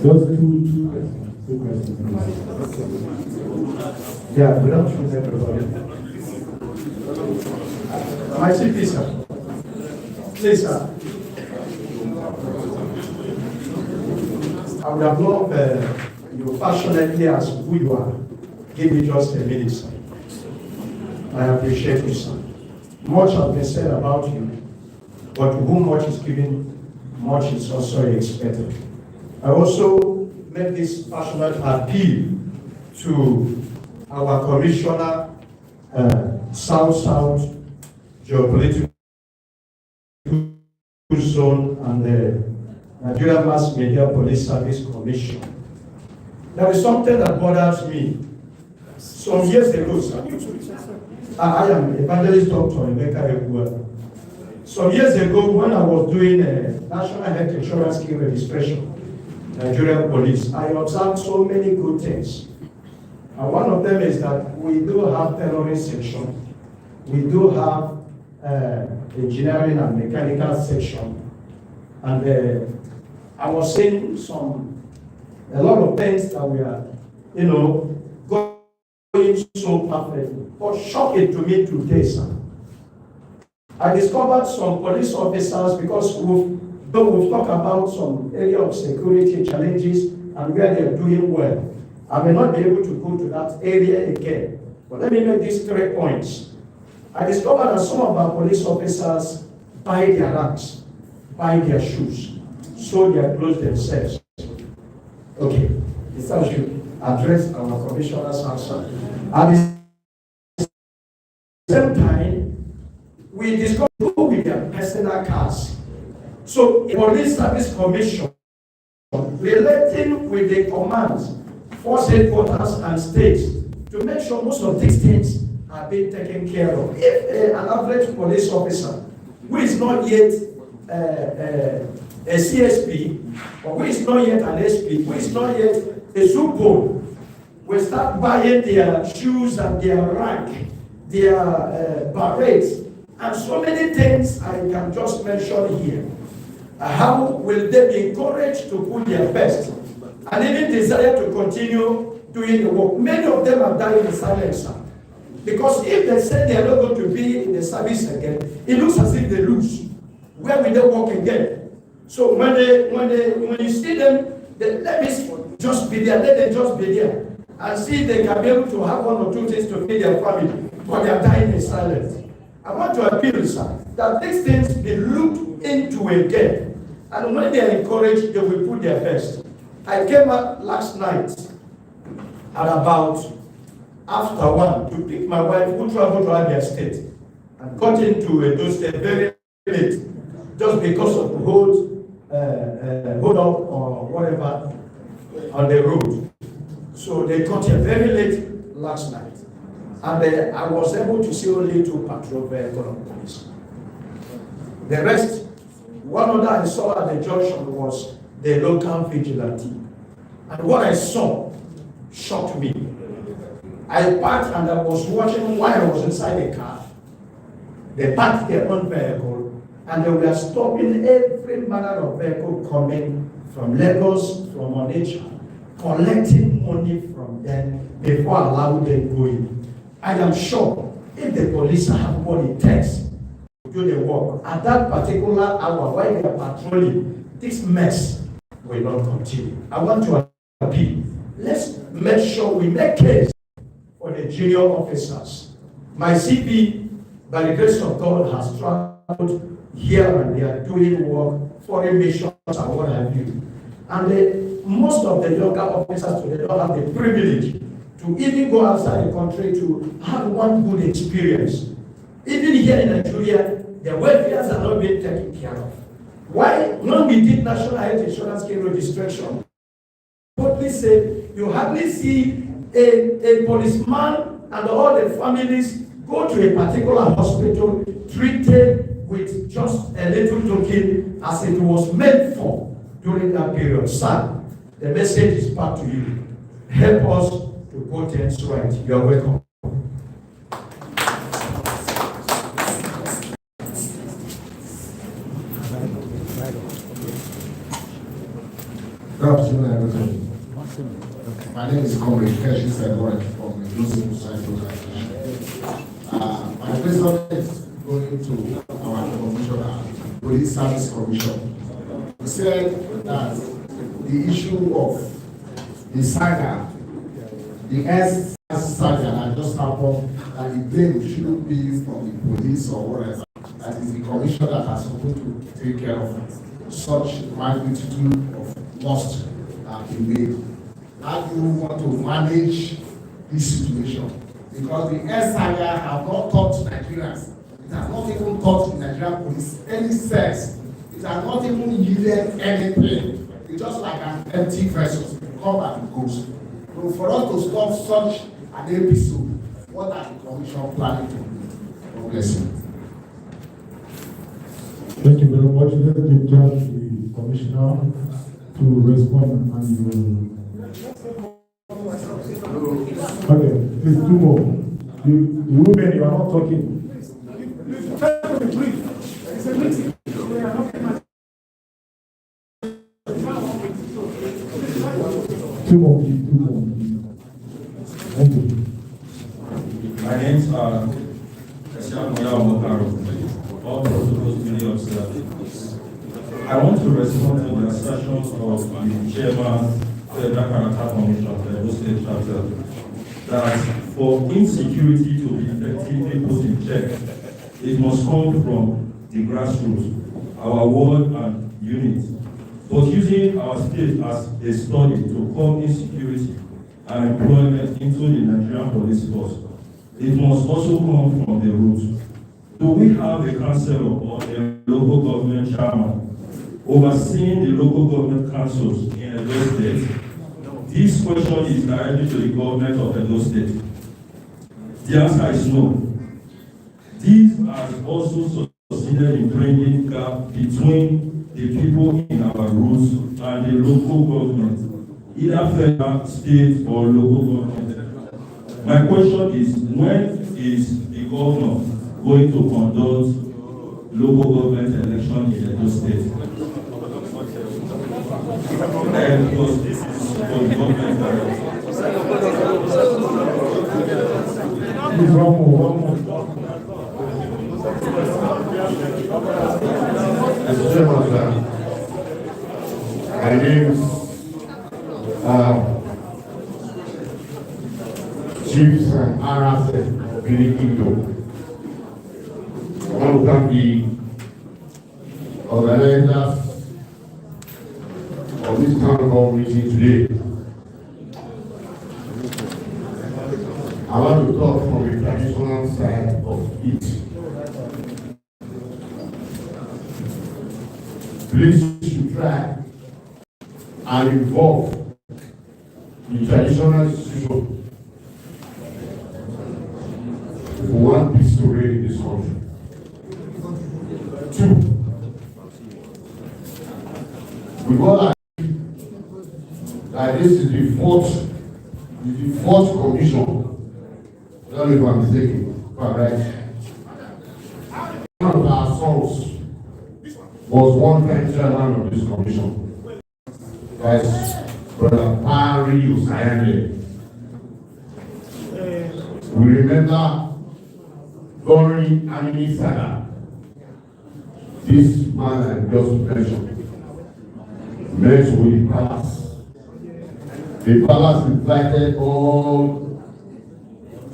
Just two questions. Yeah, good afternoon, everybody. My CP, sir. Please, sir. I would have loved you passionately as who you are. Give me just a minute, sir. I appreciate you, sir. Much has been said about you, but to whom much is given, much is also expected. I also make this passionate appeal to our Commissioner, South Geopolitical Zone and the Nigerian Mass Media Police Service Commission. There is something that bothers me. Some years ago, sir, I am Evangelist Dr. Emeka Egua. Some years ago, when I was doing National Health Insurance Scheme registration, Nigerian police, I observed so many good things. And one of them is that we do have tailoring section, we do have engineering and mechanical section, and I was seeing a lot of things that we are, going so perfectly. But shocking to me today, sir. I discovered some police officers, because though we've talked about some area of security challenges and where they're doing well, I may not be able to go to that area again. But let me make these 3 points. I discovered that some of our police officers buy their ranks, buy their shoes, sew their clothes themselves. Okay, this how we should address our commissioner's answer. At the same time, we discovered people with their personal cars. So, a police service commission relating with the commands, force headquarters, and states to make sure most of these things are being taken care of. If an average police officer who is not yet a CSP, or who is not yet an SP, who is not yet a Zupo, will start buying their shoes and their rank, their berets, and so many things I can just mention here. How will they be encouraged to put their best and even desire to continue doing the work? Many of them are dying in silence, sir. Because if they say they are not going to be in the service again, it looks as if they lose. Where will they work again? So when you see them, let me just be there, let them just be there and see if they can be able to have one or two things to feed their family, but they are dying in silence. I want to appeal, sir, that these things be looked into again. And when they are encouraged, they will put their best. I came out last night at about after 1 to pick my wife who traveled to Abia State and got into those State very late just because of the hold up or whatever on the road. So they got here very late last night. And I was able to see only 2 patrol vehicles of police. The rest, one other I saw at the junction was the local vigilante. And what I saw shocked me. I parked and I was watching while I was inside the car. They parked their own vehicle and they were stopping every manner of vehicle coming from Lagos, from Onitsha, collecting money from them before allowing them go in. I am sure if the police have what it takes to do the work at that particular hour while they are patrolling, this mess will not continue. I want to appeal. Let's make sure we make case for the junior officers. My CP, by the grace of God, has traveled here and they are doing work, foreign missions and what have you. And most of the younger officers today don't have the privilege to even go outside the country to have one good experience. Even here in Nigeria, their welfares are not being taken care of. Why? When we did national health insurance scheme registration, what we say, you hardly see a policeman and all the families go to a particular hospital treated with just a little token as it was meant for during that period. Sir, the message is back to you. Help us to put things right. You are welcome. Good afternoon, everybody. My name is Comrade Keshi Segura from the Civil Society Organization. My question is going to our Commissioner, Police Service Commission. We said that the issue of the saga, the saga that just happened, that the blame shouldn't be from the police or whatever. That is the commission that has supposed to take care of such magnitude of loss that we made. How do you want to manage this situation? Because the saga have not taught Nigerians. It has not even taught the Nigerian police any sense. It has not even yielded anything. It's just like an empty vessel. Come and it goes. So for us to stop such an episode, what are the commission planning to do? God bless you. Thank you very much. Let me judge the commissioner to respond and okay, please 2 more. The women, you are not talking. Please. 2 more, please. 2 more. Thank you. My name's all protocols duly observed. I want to respond to the assertions of the chairman of the Character Commission, the Edo State Chapter, that for insecurity to be effectively put in check, it must come from the grassroots, our ward and unit. But using our state as a study to curb insecurity and employment into the Nigerian police force, it must also come from the roots. Do we have a councillor or a local government chairman overseeing the local government councils in Edo State? This question is directly to the government of Edo State. The answer is no. This has also succeeded in bringing gap between the people in our roots and the local government, either federal, state, or local government. My question is, when is the governor going to conduct local government election in Edo State? Because this is for the government direction. Please, one more. Mr. Chairman, sir, my name is Chief Arase Bilikindo. I want to thank the organizers of this town hall meeting today. I want to talk from the traditional side of it. Please should try and involve the traditional institution if we want peace to reign in this country. 2, we all agree that this is the fourth commission. I don't know if I'm mistaken, but right. One of our sons was one time chairman of this commission. That's Brother Pari Usayande. We remember during Anime Saga, this man I just mentioned met with the palace. The palace invited all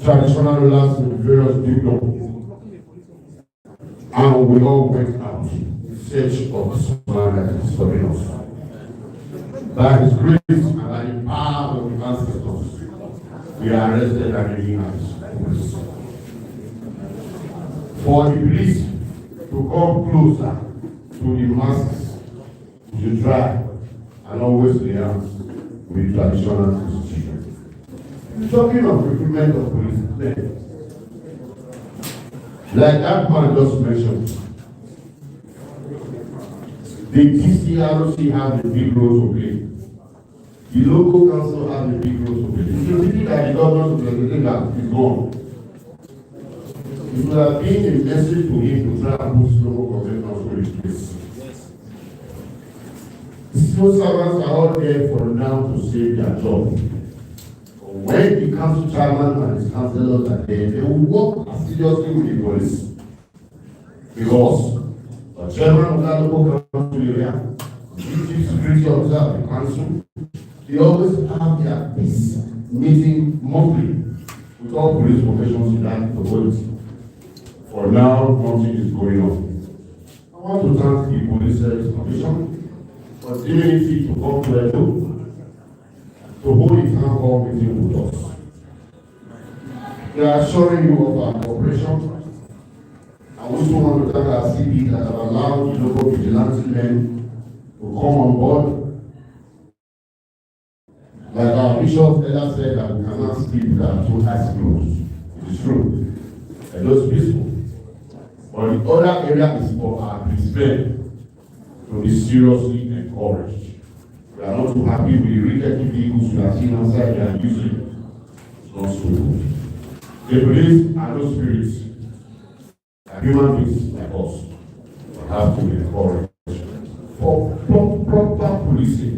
traditional rulers in various dukedoms, and we all went out in search of this man that is serving us. By his grace and by the power of the ancestors, we are arrested and released as police. For the police to come closer to the masses, we should try and always liaise with traditional institutions. Talking of recruitment of policemen, like that man just mentioned, the DCROC has a big role to play. The local council has a big role to play. If you think that the government representative is gone, it would have been a message to him to try and boost local government council in place. Civil servants are all there for now to save their job. When the council chairman and his councillors are there, they will work seriously with the police. Because the chairman of that local council area, the chief security officer of the council, they always have their peace meeting monthly with all police professionals in that locality. For now, nothing is going on. I want to thank the Police Service Commission for deeming fit to come to Edo to hold a town hall meeting with us. We are assuring you of our cooperation. I also want to thank our CP that have allowed the local vigilante men to come on board. Like our bishop elder said, that we cannot sleep with our two eyes closed. It is true. And those peaceful. But the other area is for our policemen to be seriously encouraged. We are not too happy with the rickety vehicles we are seeing outside they are using. It's not so good. The police are no spirits. They are human beings like us. We have to be encouraged. For proper policing,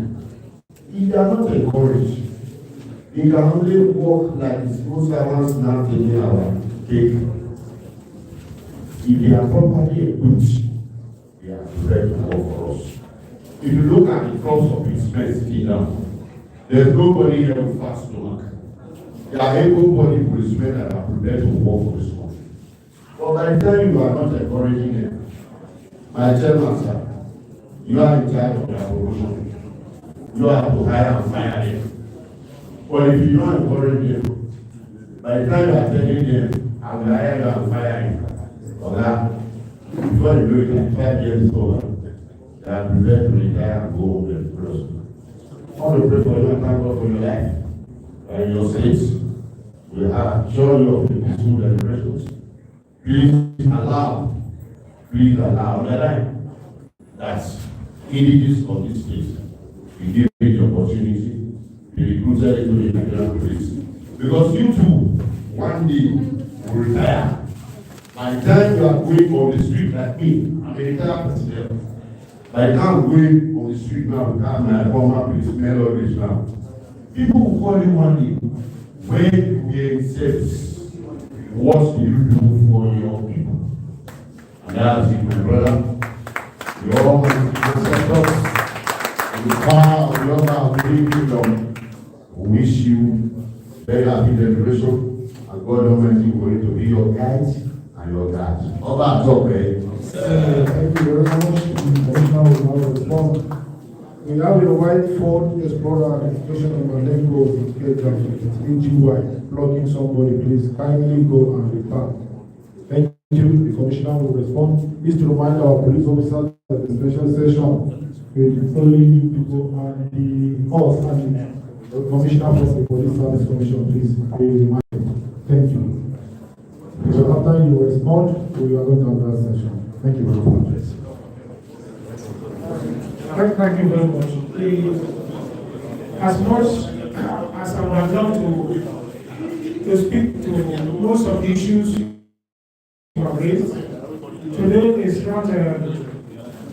if they are not encouraged, they can only work like the civil servants now taking our cake. If they are properly equipped, they are prepared to work for us. If you look at the cost of expense now, there's nobody here with fast stomach. There are able-bodied policemen that are prepared to work for this country. But by the time you are not encouraging them, my chairman, sir, you are in charge of their promotion. You have to hire and fire them. But if you don't encourage them, by the time you are telling them, I will hire you and fire you, okay? Before you do it, like 5 years is over. They are prepared to retire and go home and close. I want to pray for you and thank God for your life and your states. We are sure you of the peaceful deliberations. Please allow that individuals of this state we give you the opportunity to be recruited into the Nigerian police. Because you too, one day, will retire. By the time you are going on the street like me, I'm a retired president. By the time I'm going on the street now, we have my former policeman or this now. People will call you one day when you were in service. what do you do for your people? And that's it, my brother. You all sent us the power of your mouth, kingdom. We wish you very happy celebration, and God Almighty will going to be your guides and your guides. Over top, eh? Thank you very much. The Commissioner will now respond. We have a white Ford Explorer identification number Lego AGY blocking somebody. Please kindly go and return. Thank you. The Commissioner will respond. Please to remind our police officers that the special session with only you people and the us and the Commissioner from the Police Service Commission, please be reminded. Thank you. So after you respond, we are going to have that session. Thank you very much. Thank you very much. As much as I would have loved to speak to most of the issues you have raised, today is not a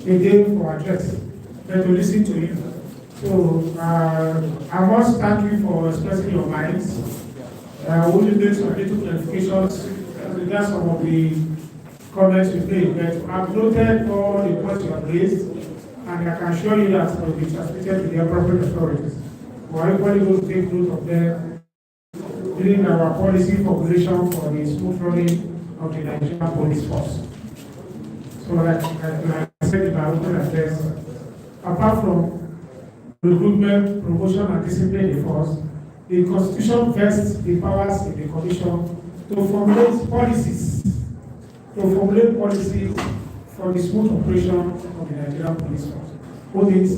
day for address, but to listen to you. So I must thank you for expressing your minds. We will make some little clarifications regarding some of the comments you made, but I've noted all the points you have raised, and I can assure you that it will be transmitted to the appropriate authorities. For everybody will take note of them during our policy formulation for the smooth running of the Nigerian police force. So like I said in my opening address, apart from recruitment, promotion, and discipline in the force, the Constitution vests the powers in the Commission to formulate policies for the smooth operation of the Nigerian police force. What means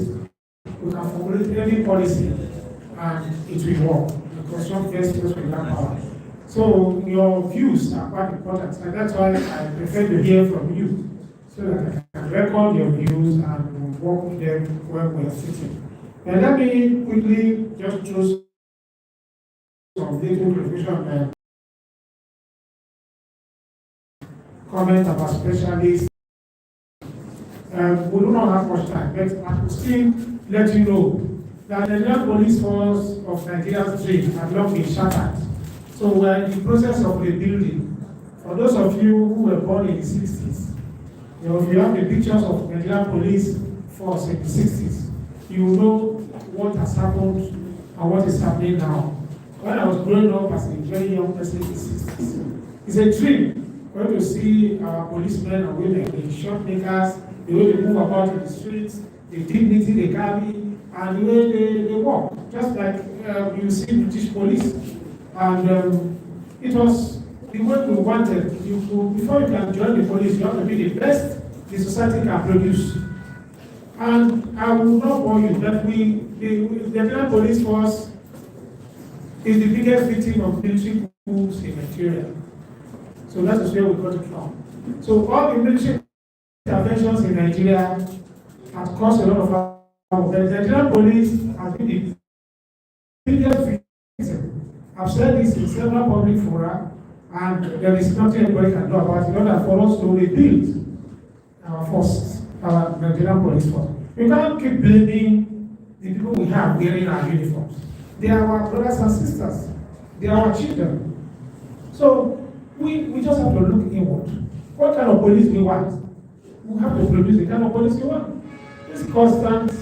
we can formulate any policy and it will work. The Constitution vests us with that power. So your views are quite important, and that's why I prefer to hear from you, so that I can record your views and work with them when we are sitting. And let me quickly just throw some little clarification comment about specialists. We do not have much time, but I will still let you know that the Nigerian police force of Nigeria's dream had long been shattered. So we are in the process of rebuilding. For those of you who were born in the 60s, if you have the pictures of Nigerian police force in the 60s, you know what has happened and what is happening now. When I was growing up as a very young person in the 60s, it's a dream for you to see our policemen and women, the shot makers, the way they move about in the streets, the dignity they carry, and the way they walk, just like you see British police. And it was the way we wanted. Before you can join the police, you have to be the best the society can produce. And I will not bore you that the Nigerian police force is the biggest victim of military coups in Nigeria. So that is where we got it from. So all the military interventions in Nigeria have caused a lot of harm. The Nigerian police has been the biggest victim. I've said this in several public fora, and there is nothing anybody can do about it, in order for us to rebuild our forces, our Nigerian police force. We can't keep blaming the people we have wearing our uniforms. They are our brothers and sisters. They are our children. So we just have to look inward. What kind of police we want? We have to produce the kind of police we want. It's constant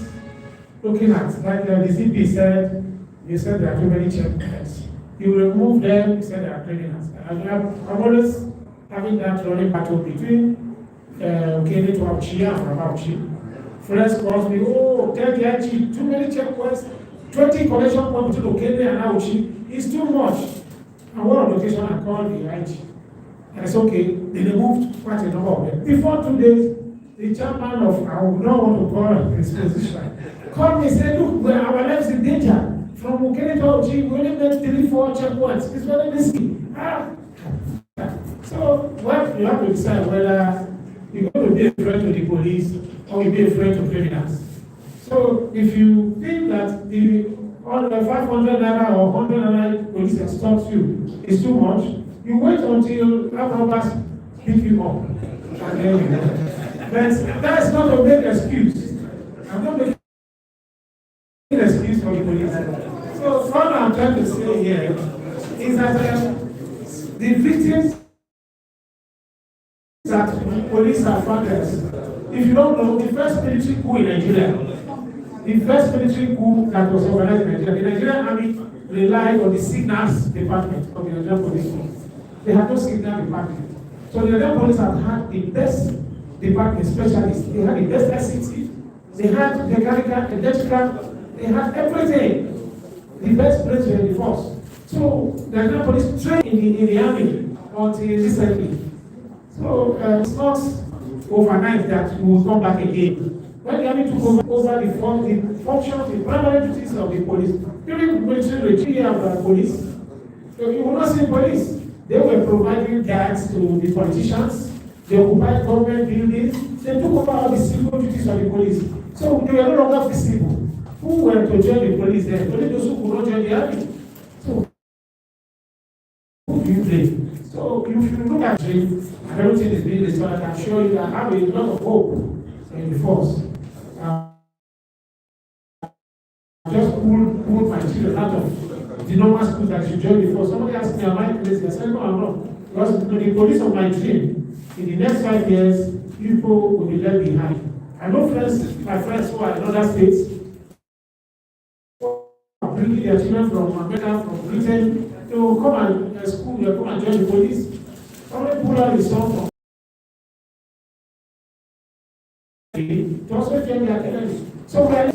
looking at, like the CP said, you said there are too many checkpoints. You remove them, you said they are criminals. I'm always having that running battle between Okene to Auchi and from Auchi. Friends calls me, oh, tell the IG, too many checkpoints, 20 collection points between Okene and Auchi. It's too much. And one location I called the IG. And it's okay, they removed quite a number of them. Before 2 days, the chairman of, I would not want to call his position, called me and said, look, our lives in danger. From Okene to Auchi, we only made 3-4 checkpoints. It's very risky. So what you have to decide whether you're going to be a threat to the police or you be a threat to criminals. So if you think that the 500 naira or 100 naira police extorts you is too much, you wait until robbers pick you up. And then you know. But that's not a big excuse. I'm not making an excuse for the police. So what I'm trying to say here is that The victims that police are founders. If you don't know, the first military coup in Nigeria, the first military coup that was organized in Nigeria, the Nigerian army relied on the signals department of the Nigerian police. They had no signal department. So the Nigerian police have had the best department specialists. They had the best ICT. They had mechanical, electrical, they had everything. The best place in the force. So the Nigerian police trained in the army until recently. So it's not overnight that we will come back again. When the army took over the functions, the primary duties of the police, during the military regime of the police, you will not see police. They were providing guards to the politicians, they occupied government buildings, they took over all the civil duties of the police. So they were no longer visible. Who were to join the police then? Only those who could not join the army. So who do you blame? So if you look at it, and everything is being restored, I can show you that I have a lot of hope in the force. Just pulled my children out of the normal school that should join the force. Somebody asked me, am I crazy? I said, no, I'm not. Because the police of my dream, in the next 5 years, people will be left behind. I know my friends who are in other states, bringing their children from America, from Britain, they will come and school, they will come and join the police. Somebody pull out the song from to also join the academy. So when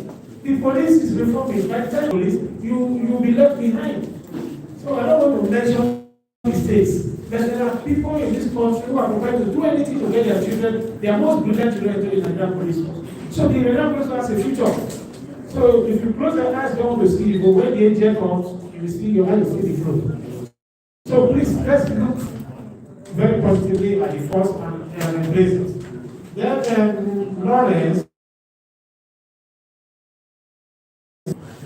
the police is reforming, by the time police, you will be left behind. So I don't want to mention mistakes, but there are people in this country who are prepared to do anything to get their children, their most brilliant children, to the Nigerian police force. So the Nigerian police force has a future. So if you close your eyes, you don't want to see, but when the angel comes, you will see your eyes, will see the flow. So please, let's look very positively at the force and embrace it. Then Lawrence,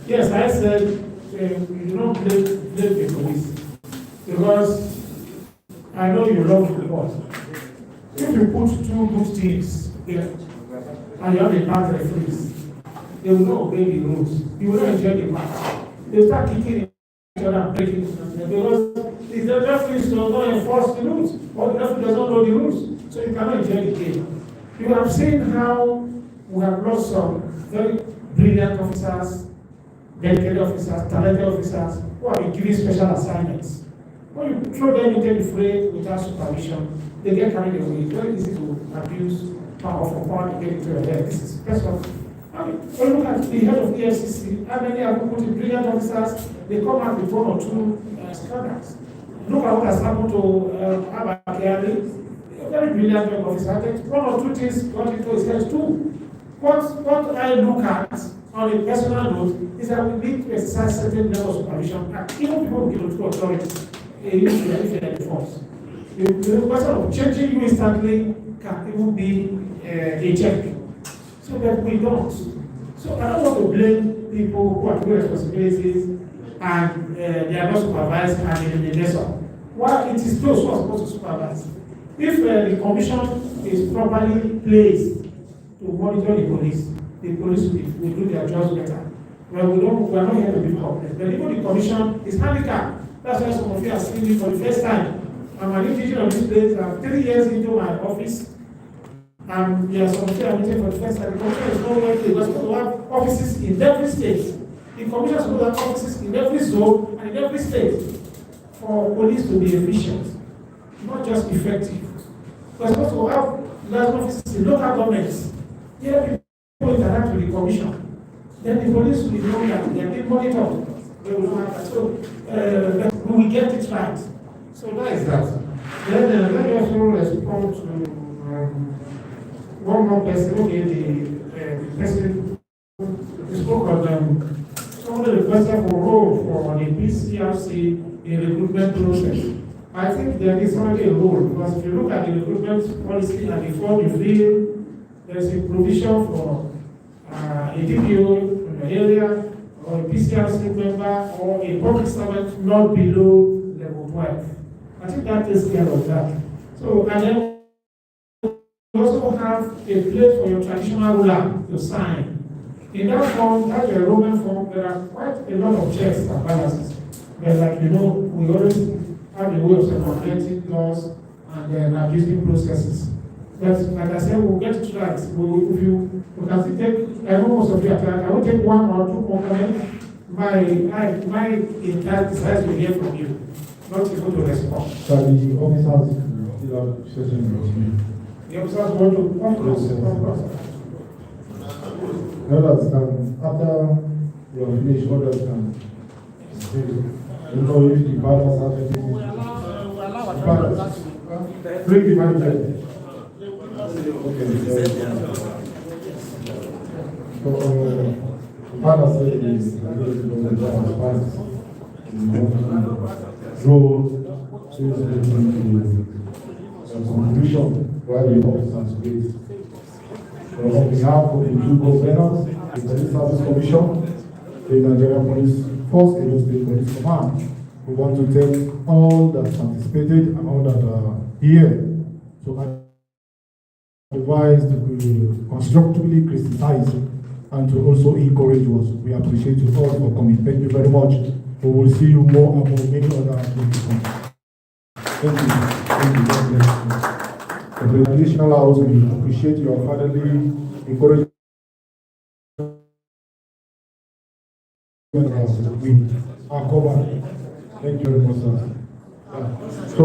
yes, I said you don't blame the police because I know you love football. If you put two good teams here and you have a bad referees, they will not obey the rules. You will not enjoy the match. They start kicking each other and breaking each other because if the referees does not enforce the rules, or the referee does not know the rules, so you cannot enjoy the game. You have seen how we have lost some very brilliant officers, dedicated officers, talented officers who have been given special assignments. When you throw them into the fray without supervision, they get carried away. It's very easy to abuse power for power to get into your head. This is special. When you look at the head of the EFCC, how many have put in brilliant officers? They come out with 1 or 2 scandals. Look at what has happened to Abakari, a very brilliant officer. I think 1 or 2 things got into his head too. What I look at on a personal note is that we need to exercise certain level of supervision, and even people who give to authority, if they're in the force. The question of changing you instantly can even be a check. So that we don't. So I don't want to blame people who are doing responsibilities and they are not supervised and in the lesson. While it is those who are supposed to supervise. If the commission is properly placed to monitor the police will do their jobs better. Well, we are not here to be complex. But even the commission is handicapped. That's why some of you are seeing me for the first time. I'm an individual of this place. I'm 3 years into my office. And there are some of you are meeting for the first time. The commission is not working. We're supposed to have offices in every state. The commission is supposed to have offices in every zone and in every state for police to be efficient, not just effective. We're supposed to have large offices in local governments. Here people interact with the commission. Then the police will know that they are being monitored. They will know that. So we will get it right. So that is that. Then let me also respond to one more person. Okay, the person who spoke of somebody requested for role for the PCRC in recruitment process. I think there is already a role because if you look at the recruitment policy and the form you fill, there is a provision for a DPO in the area or a PCRC member or a public servant not below level 12. I think that takes care of that. So, and then you also have a place for your traditional ruler to sign. In that form, that's your enrollment form, there are quite a lot of checks and balances. But like you know, we always have a way of circumventing laws and then abusing processes. But like I said, we'll get to that. We can still take, I know most of you are trying, I will take one or two components. My intent is to hear from you, not able to respond. So the officers still have session with me. The officers want to, of course. Others can, after you are finished, others can say, you know, if the fathers have anything. The fathers, bring the manager. Okay. So, the father said he is conclusion while the officers wait. So on behalf of the two governors, the Police Service Commission, the Nigerian Police Force, and the Police Command, we want to thank all that participated and all that are here to advise, to constructively criticize, and to also encourage us. We appreciate you all for coming. Thank you very much. We will see you more about many other activities. Thank you. Thank you. God bless you. For the additional house, we appreciate your fatherly encouragement. We are covered. Thank you very much, sir. So,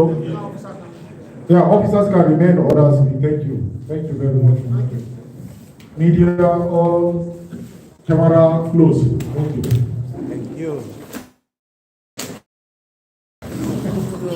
yeah, officers can remain, others, we thank you. Thank you very much. Media, all camera close. Thank you. Thank you.